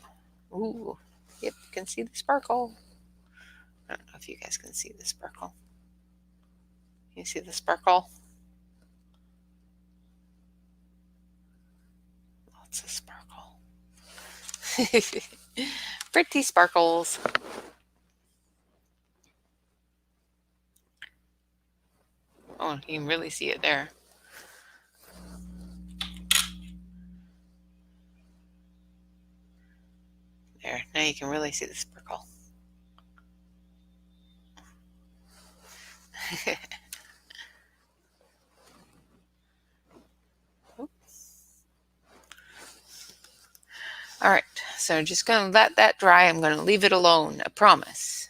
Ooh, yep, you can see the sparkle. I don't know if you guys can see the sparkle. You see the sparkle? Lots of sparkle. Pretty sparkles. Oh, you can really see it there. There, now you can really see the sparkle. All right, so I'm just going to let that dry. I'm going to leave it alone, I promise.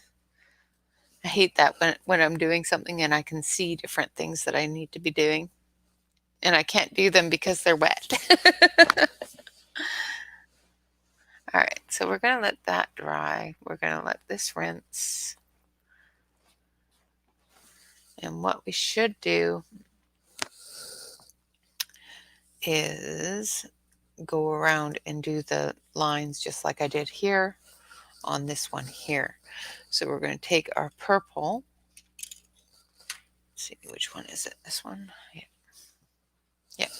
I hate that when I'm doing something and I can see different things that I need to be doing, and I can't do them because they're wet. All right, so we're going to let that dry. We're going to let this rinse. And what we should do is go around and do the lines just like I did here on this one here. So we're going to take our purple. Let's see, which one is it? This one? Yeah. Yep.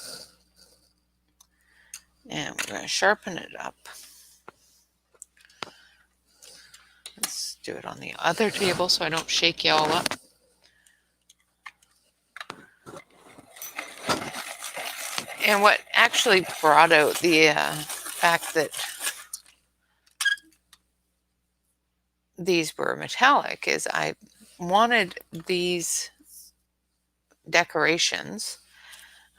And we're going to sharpen it up. Let's do it on the other table so I don't shake you all up. And what actually brought out the fact that these were metallic is I wanted these decorations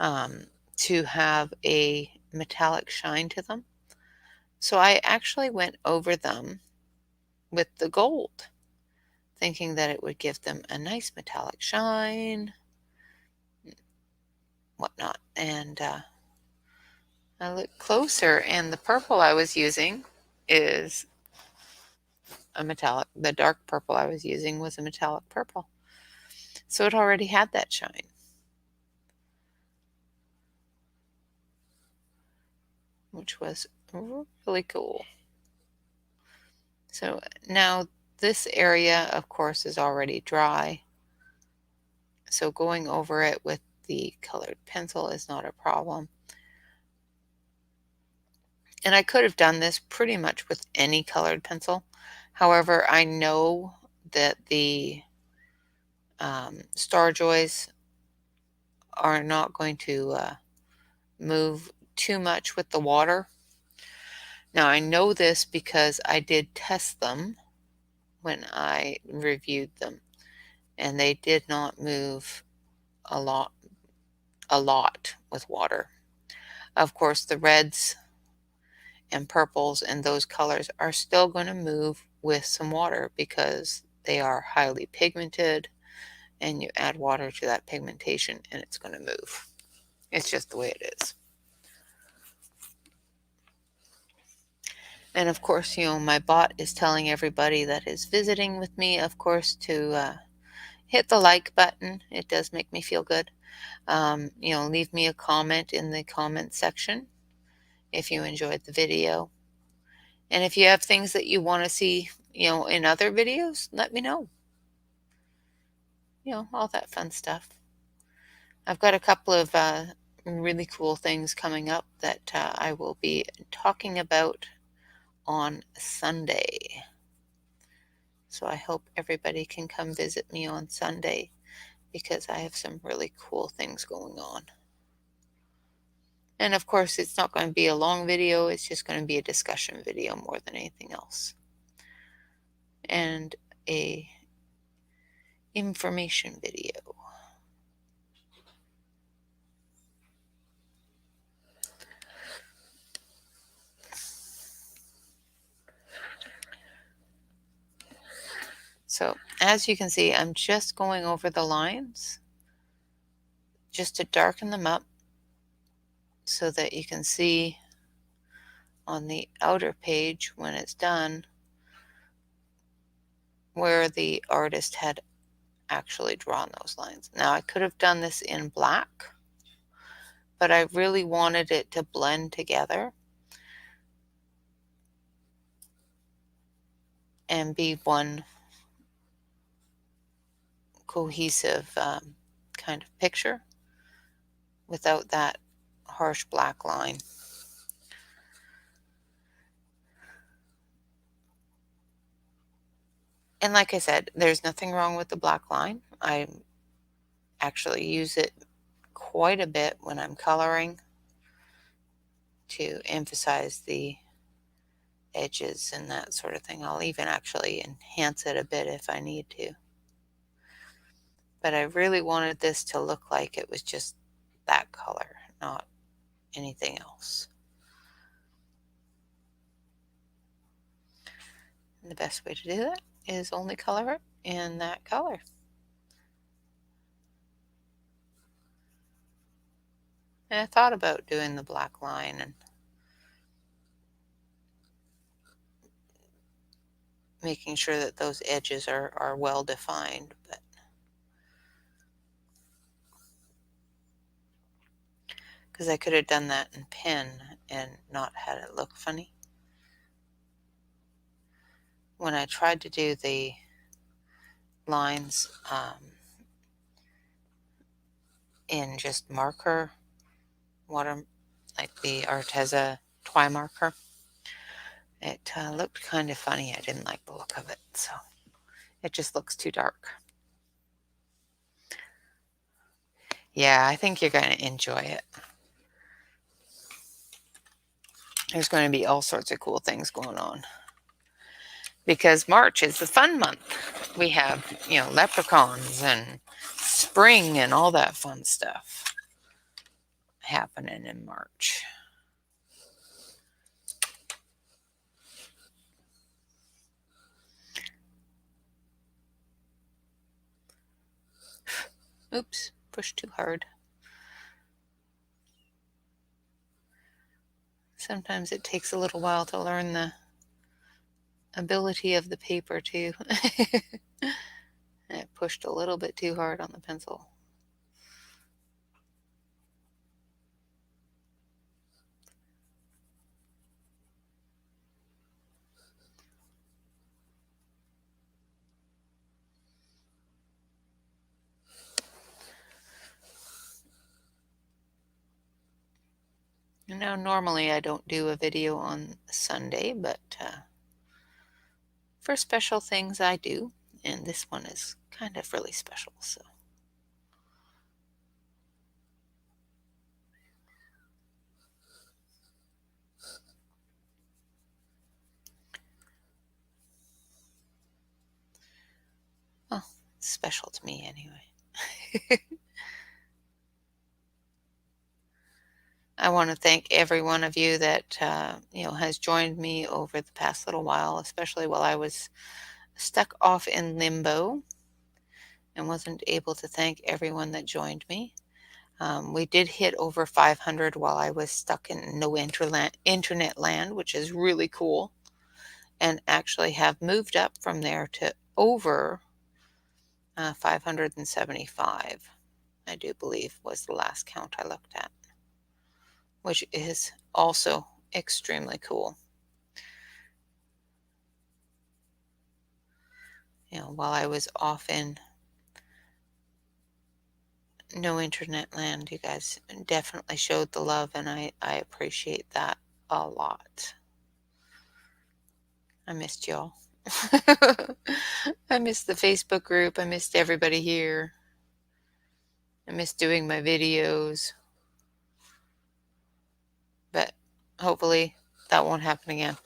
to have a metallic shine to them. So I actually went over them with the gold, thinking that it would give them a nice metallic shine, whatnot. And I looked closer, and the purple I was using is a metallic. The dark purple I was using was a metallic purple. So it already had that shine. Which was really cool. So now this area, of course, is already dry. So going over it with the colored pencil is not a problem. And I could have done this pretty much with any colored pencil. However, I know that the Star Joys are not going to move too much with the water. Now I know this because I did test them when I reviewed them, and they did not move a lot with water. Of course, the reds and purples and those colors are still going to move with some water because they are highly pigmented, and you add water to that pigmentation and it's going to move. It's just the way it is. And of course, my bot is telling everybody that is visiting with me, of course, to hit the like button. It does make me feel good. Leave me a comment in the comment section if you enjoyed the video. And if you have things that you want to see, in other videos, let me know. All that fun stuff. I've got a couple of really cool things coming up that I will be talking about on Sunday. So I hope everybody can come visit me on Sunday because I have some really cool things going on. And of course, it's not going to be a long video. It's just going to be a discussion video more than anything else. And a information video. So as you can see, I'm just going over the lines just to darken them up so that you can see on the outer page when it's done where the artist had actually drawn those lines. Now I could have done this in black, but I really wanted it to blend together and be one cohesive kind of picture without that harsh black line. And like I said, there's nothing wrong with the black line. I actually use it quite a bit when I'm coloring to emphasize the edges and that sort of thing. I'll even actually enhance it a bit if I need to. But I really wanted this to look like it was just that color, not anything else. And the best way to do that is only color it in that color. And I thought about doing the black line and making sure that those edges are well defined, but because I could have done that in pen and not had it look funny. When I tried to do the lines in just marker, water, like the Arteza Twi marker, it looked kind of funny. I didn't like the look of it, so it just looks too dark. Yeah, I think you're going to enjoy it. There's going to be all sorts of cool things going on. Because March is the fun month. We have, leprechauns and spring and all that fun stuff happening in March. Oops, pushed too hard. Sometimes it takes a little while to learn the ability of the paper too. I pushed a little bit too hard on the pencil. Now, normally I don't do a video on Sunday, but for special things I do, and this one is kind of really special, so. Well, it's special to me anyway. I want to thank every one of you that has joined me over the past little while, especially while I was stuck off in limbo and wasn't able to thank everyone that joined me. We did hit over 500 while I was stuck in no internet land, which is really cool, and actually have moved up from there to over 575, I do believe was the last count I looked at, which is also extremely cool. While I was off in no internet land, you guys definitely showed the love, and I appreciate that a lot. I missed y'all. I missed the Facebook group. I missed everybody here. I missed doing my videos. But hopefully that won't happen again.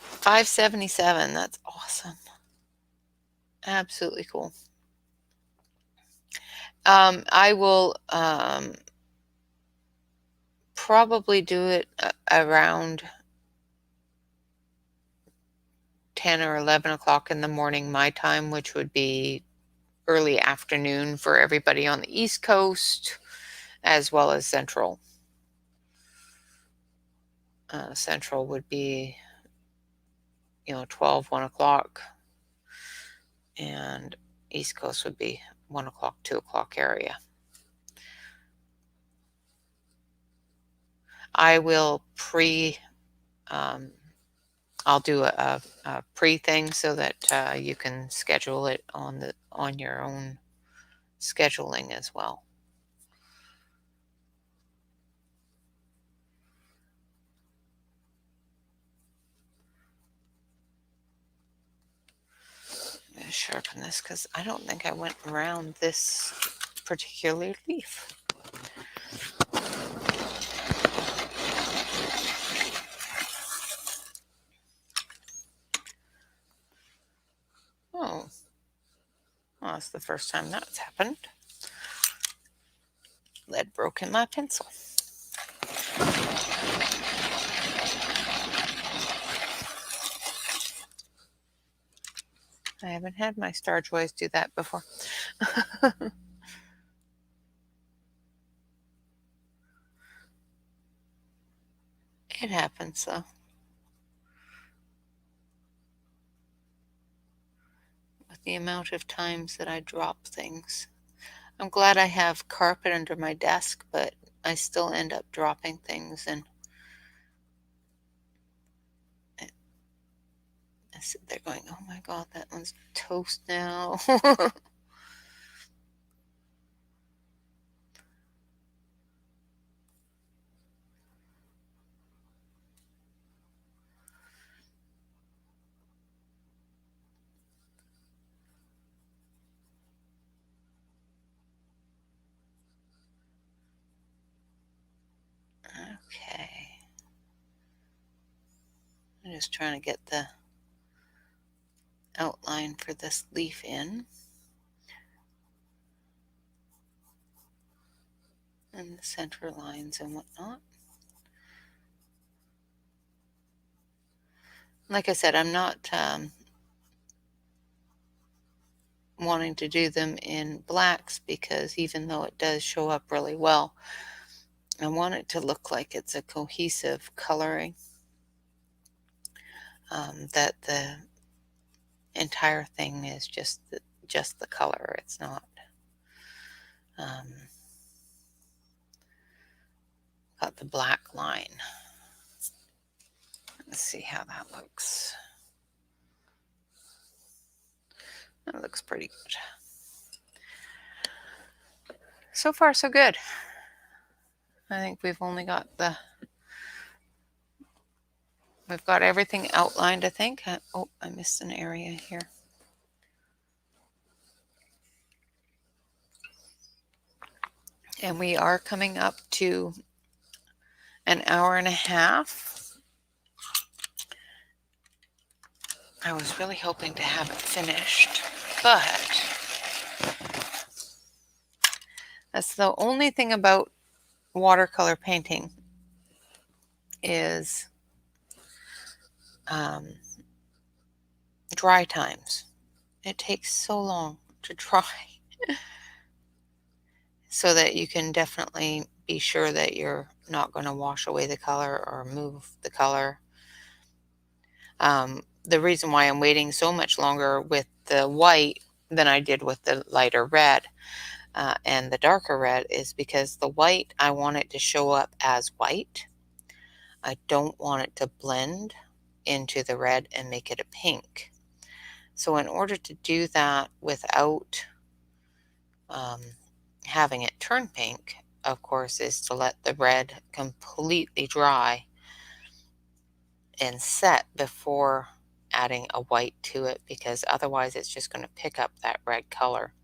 577. That's awesome. Absolutely cool. I will probably do it around 10 or 11 o'clock in the morning my time, which would be early afternoon for everybody on the East Coast as well as Central. Central would be 12, 1 o'clock, and East Coast would be 1 o'clock, 2 o'clock area. I will I'll do a pre thing so that you can schedule it on your own scheduling as well. I'm going to sharpen this because I don't think I went around this particular leaf. Oh, well, that's the first time that's happened. Lead broke in my pencil. I haven't had my Star Joys do that before. It happens, though. With the amount of times that I drop things. I'm glad I have carpet under my desk, but I still end up dropping things, and I sit there going, oh my God, that one's toast now. Okay. I'm just trying to get the outline for this leaf in. And the center lines and whatnot. Like I said, I'm not wanting to do them in blacks because even though it does show up really well, I want it to look like it's a cohesive coloring, that the entire thing is just the color. It's not got the black line. Let's see how that looks. That looks pretty good. So far, so good. I think we've got everything outlined, I think. Oh, I missed an area here. And we are coming up to an hour and a half. I was really hoping to have it finished, but that's the only thing about watercolor painting is dry times. It takes so long to dry so that you can definitely be sure that you're not going to wash away the color or move the color. The reason why I'm waiting so much longer with the white than I did with the lighter red and the darker red is because the white, I want it to show up as white. I don't want it to blend into the red and make it a pink. So in order to do that without having it turn pink, of course, is to let the red completely dry and set before adding a white to it, because otherwise it's just going to pick up that red color.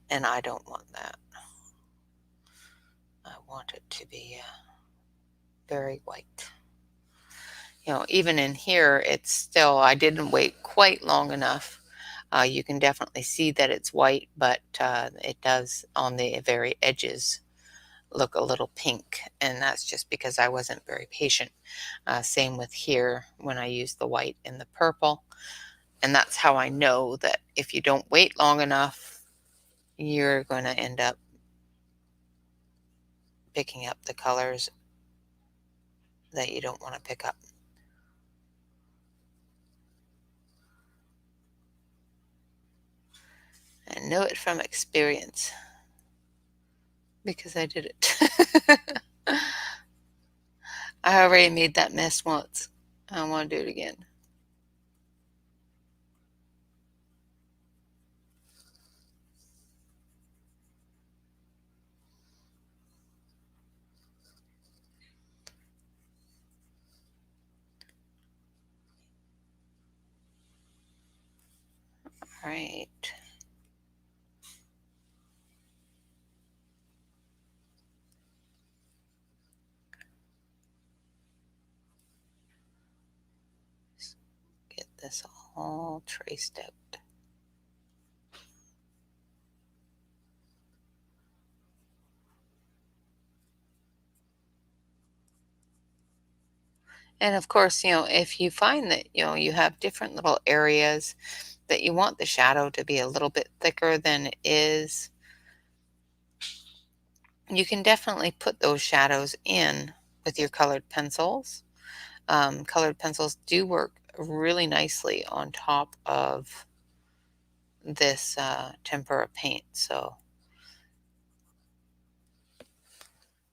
And I don't want that. I want it to be very white. You know, even in here, it's still, I didn't wait quite long enough. You can definitely see that it's white, but it does on the very edges look a little pink, and that's just because I wasn't very patient. Same with here when I used the white and the purple, and that's how I know that if you don't wait long enough, you're going to end up picking up the colors that you don't want to pick up. I know it from experience because I did it. I already made that mess once. I don't want to do it again. All right. Get this all traced out. And of course, you know, if you find that, you know, you have different little areas that you want the shadow to be a little bit thicker than it is, you can definitely put those shadows in with your colored pencils. Colored pencils do work really nicely on top of this tempera paint, so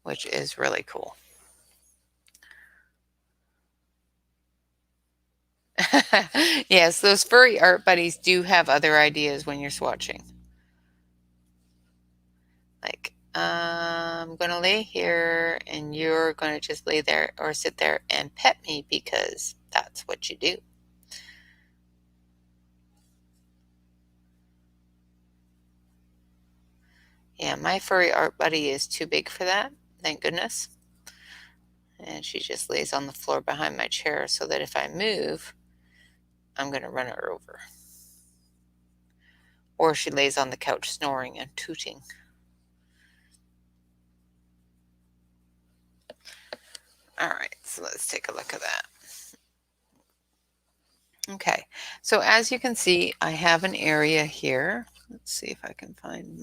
which is really cool. Yes, those furry art buddies do have other ideas when you're swatching. Like, I'm going to lay here and you're going to just lay there or sit there and pet me because that's what you do. Yeah, my furry art buddy is too big for that, thank goodness. And she just lays on the floor behind my chair so that if I move, I'm going to run her over. Or she lays on the couch snoring and tooting. All right, so let's take a look at that. Okay, so as you can see, I have an area here. Let's see if I can find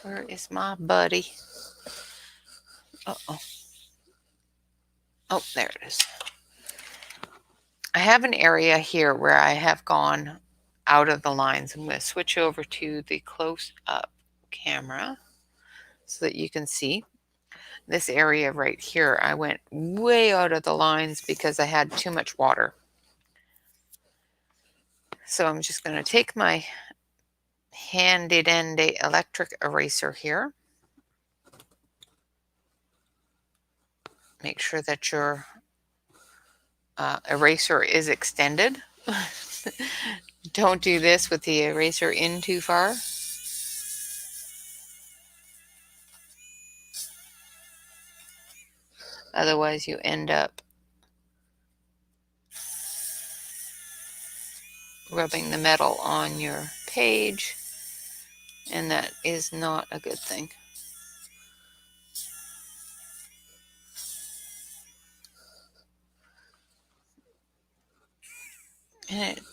where is my buddy? Uh-oh. Oh, there it is. I have an area here where I have gone out of the lines. I'm going to switch over to the close-up camera so that you can see. This area right here, I went way out of the lines because I had too much water. So I'm just going to take my handy-dandy electric eraser here. Make sure that your eraser is extended. Don't do this with the eraser in too far. Otherwise, you end up rubbing the metal on your page, and that is not a good thing. And it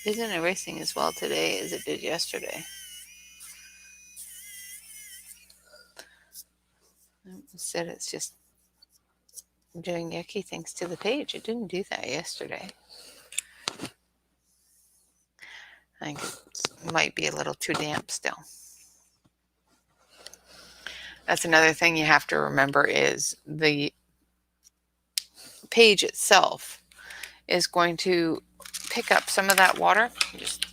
isn't erasing as well today as it did yesterday. Instead, it's just doing yucky things to the page. It didn't do that yesterday. I think it might be a little too damp still. That's another thing you have to remember is the page itself is going to pick up some of that water. Just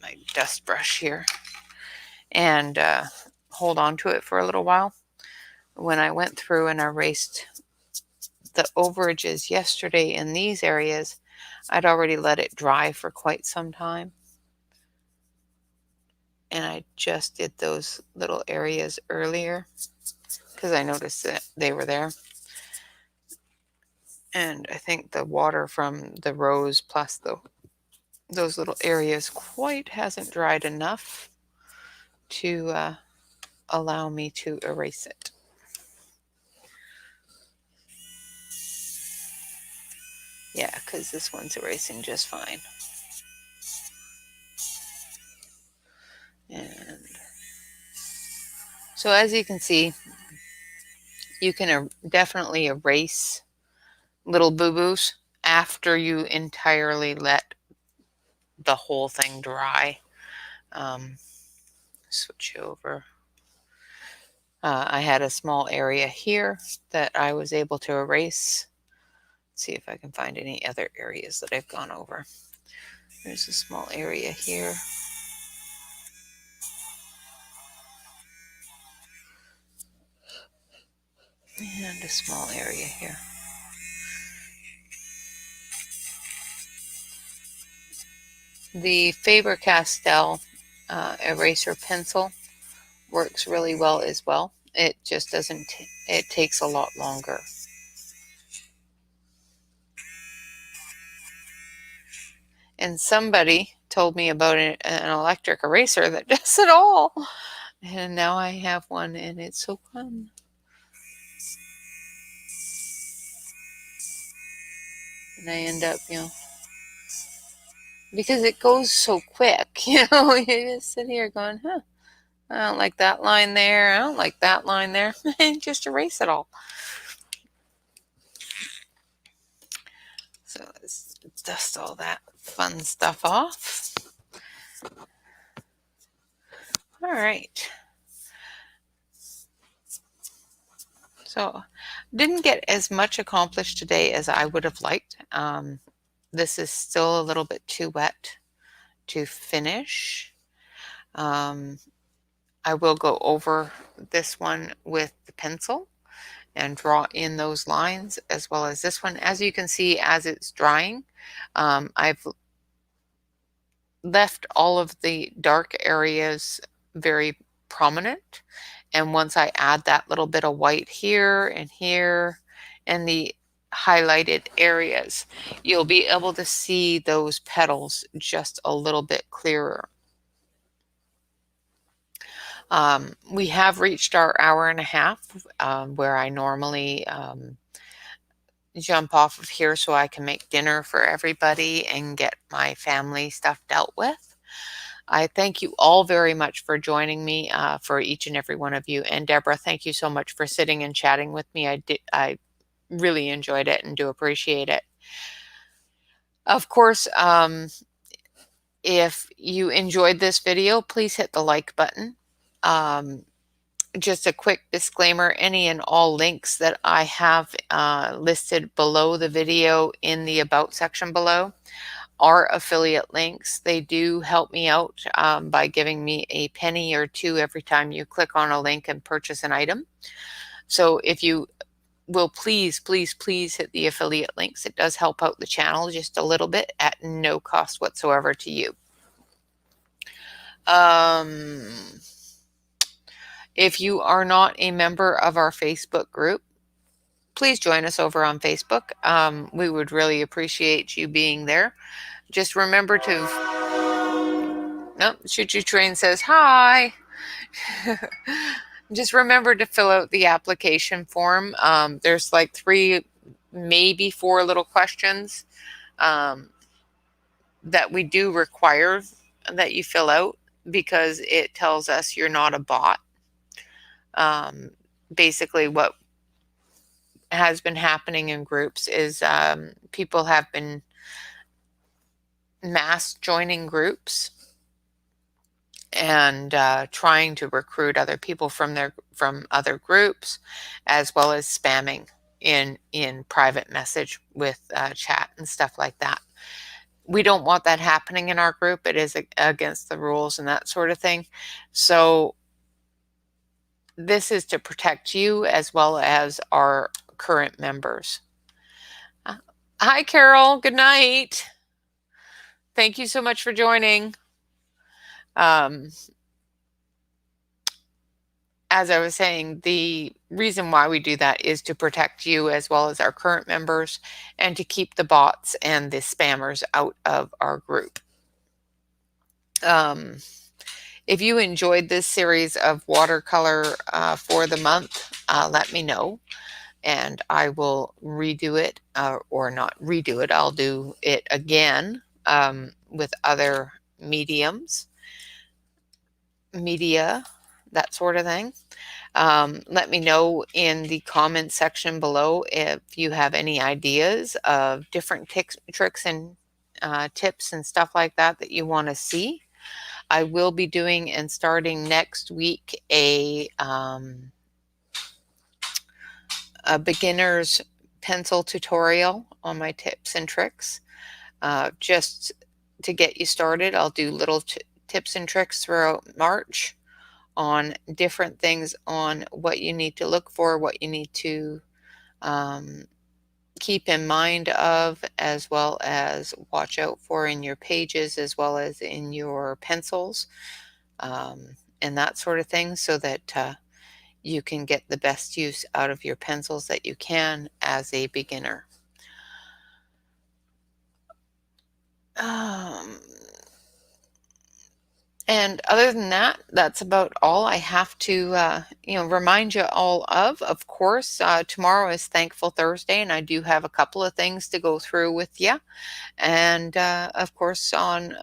my dust brush here, and hold on to it for a little while. When I went through and erased the overages yesterday in these areas, I'd already let it dry for quite some time. And I just did those little areas earlier because I noticed that they were there. And I think the water from the rose plus those little areas quite hasn't dried enough to allow me to erase it. Yeah, because this one's erasing just fine. And so as you can see, you can definitely erase little boo-boos after you entirely let the whole thing dry. Switch over. I had a small area here that I was able to erase. Let's see if I can find any other areas that I've gone over. There's a small area here. And a small area here. The Faber-Castell eraser pencil works really well as well. It just doesn't, it takes a lot longer. And somebody told me about an electric eraser that does it all. And now I have one and it's so fun. And I end up, because it goes so quick, you just sit here going, I don't like that line there. I don't like that line there. And just erase it all. So let's dust all that fun stuff off. All right. So didn't get as much accomplished today as I would have liked. This is still a little bit too wet to finish. I will go over this one with the pencil and draw in those lines as well as this one. As you can see, as it's drying, I've left all of the dark areas very prominent. And once I add that little bit of white here and the highlighted areas, you'll be able to see those petals just a little bit clearer. We have reached our hour and a half where I normally jump off of here so I can make dinner for everybody and get my family stuff dealt with. I thank you all very much for joining me, for each and every one of you. And Deborah, thank you so much for sitting and chatting with me. I really enjoyed it and do appreciate it. Of course, if you enjoyed this video, please hit the like button. Just a quick disclaimer, any and all links that I have listed below the video in the About section below are affiliate links. They do help me out by giving me a penny or two every time you click on a link and purchase an item. So if you will please hit the affiliate links. It does help out the channel just a little bit at no cost whatsoever to you. If you are not a member of our Facebook group, please join us over on Facebook. We would really appreciate you being there. Just remember to, nope, Choo Choo Train says hi. Just remember to fill out the application form. There's like 3, maybe 4 little questions that we do require that you fill out because it tells us you're not a bot. Basically, what has been happening in groups is people have been mass joining groups and trying to recruit other people from other groups, as well as spamming in private message with chat and stuff like that. We don't want that happening in our group. It is against the rules and that sort of thing. So this is to protect you as well as our current members. Hi, Carol. Good night. Thank you so much for joining. As I was saying, the reason why we do that is to protect you as well as our current members and to keep the bots and the spammers out of our group. If you enjoyed this series of watercolor for the month, let me know and I will redo it, or not redo it. I'll do it again with other media, that sort of thing. Let me know in the comment section below if you have any ideas of different tricks and tips and stuff like that you want to see. I will be doing and starting next week a beginner's pencil tutorial on my tips and tricks. Just to get you started, I'll do little tips and tricks throughout March on different things on what you need to look for, what you need to keep in mind of, as well as watch out for in your pages, as well as in your pencils, and that sort of thing, so that you can get the best use out of your pencils that you can as a beginner. And other than that, that's about all I have to remind you all of. Of course, tomorrow is Thankful Thursday, and I do have a couple of things to go through with you. And of course, on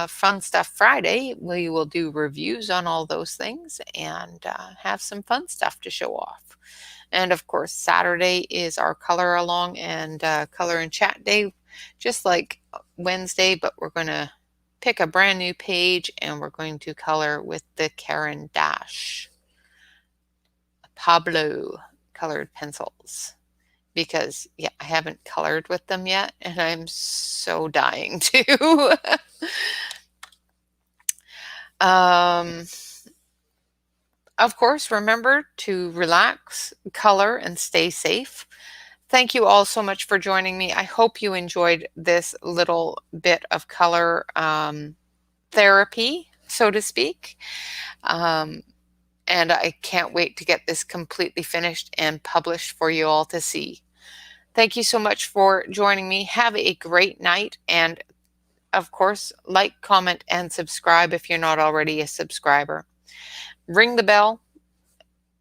Fun Stuff Friday, we will do reviews on all those things and have some fun stuff to show off. And of course, Saturday is our color along and color and chat day, just like Wednesday, but we're going to pick a brand new page and we're going to color with the Caran d'Ache Pablo colored pencils, because yeah, I haven't colored with them yet and I'm so dying to. Of course, remember to relax, color, and stay safe. Thank you all so much for joining me. I hope you enjoyed this little bit of color therapy, so to speak. And I can't wait to get this completely finished and published for you all to see. Thank you so much for joining me. Have a great night. And of course, like, comment, and subscribe if you're not already a subscriber. Ring the bell.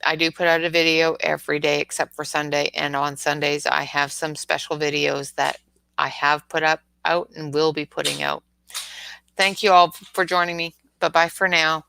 I do put out a video every day except for Sunday, and on Sundays I have some special videos that I have put out and will be putting out. Thank you all for joining me. Bye bye for now.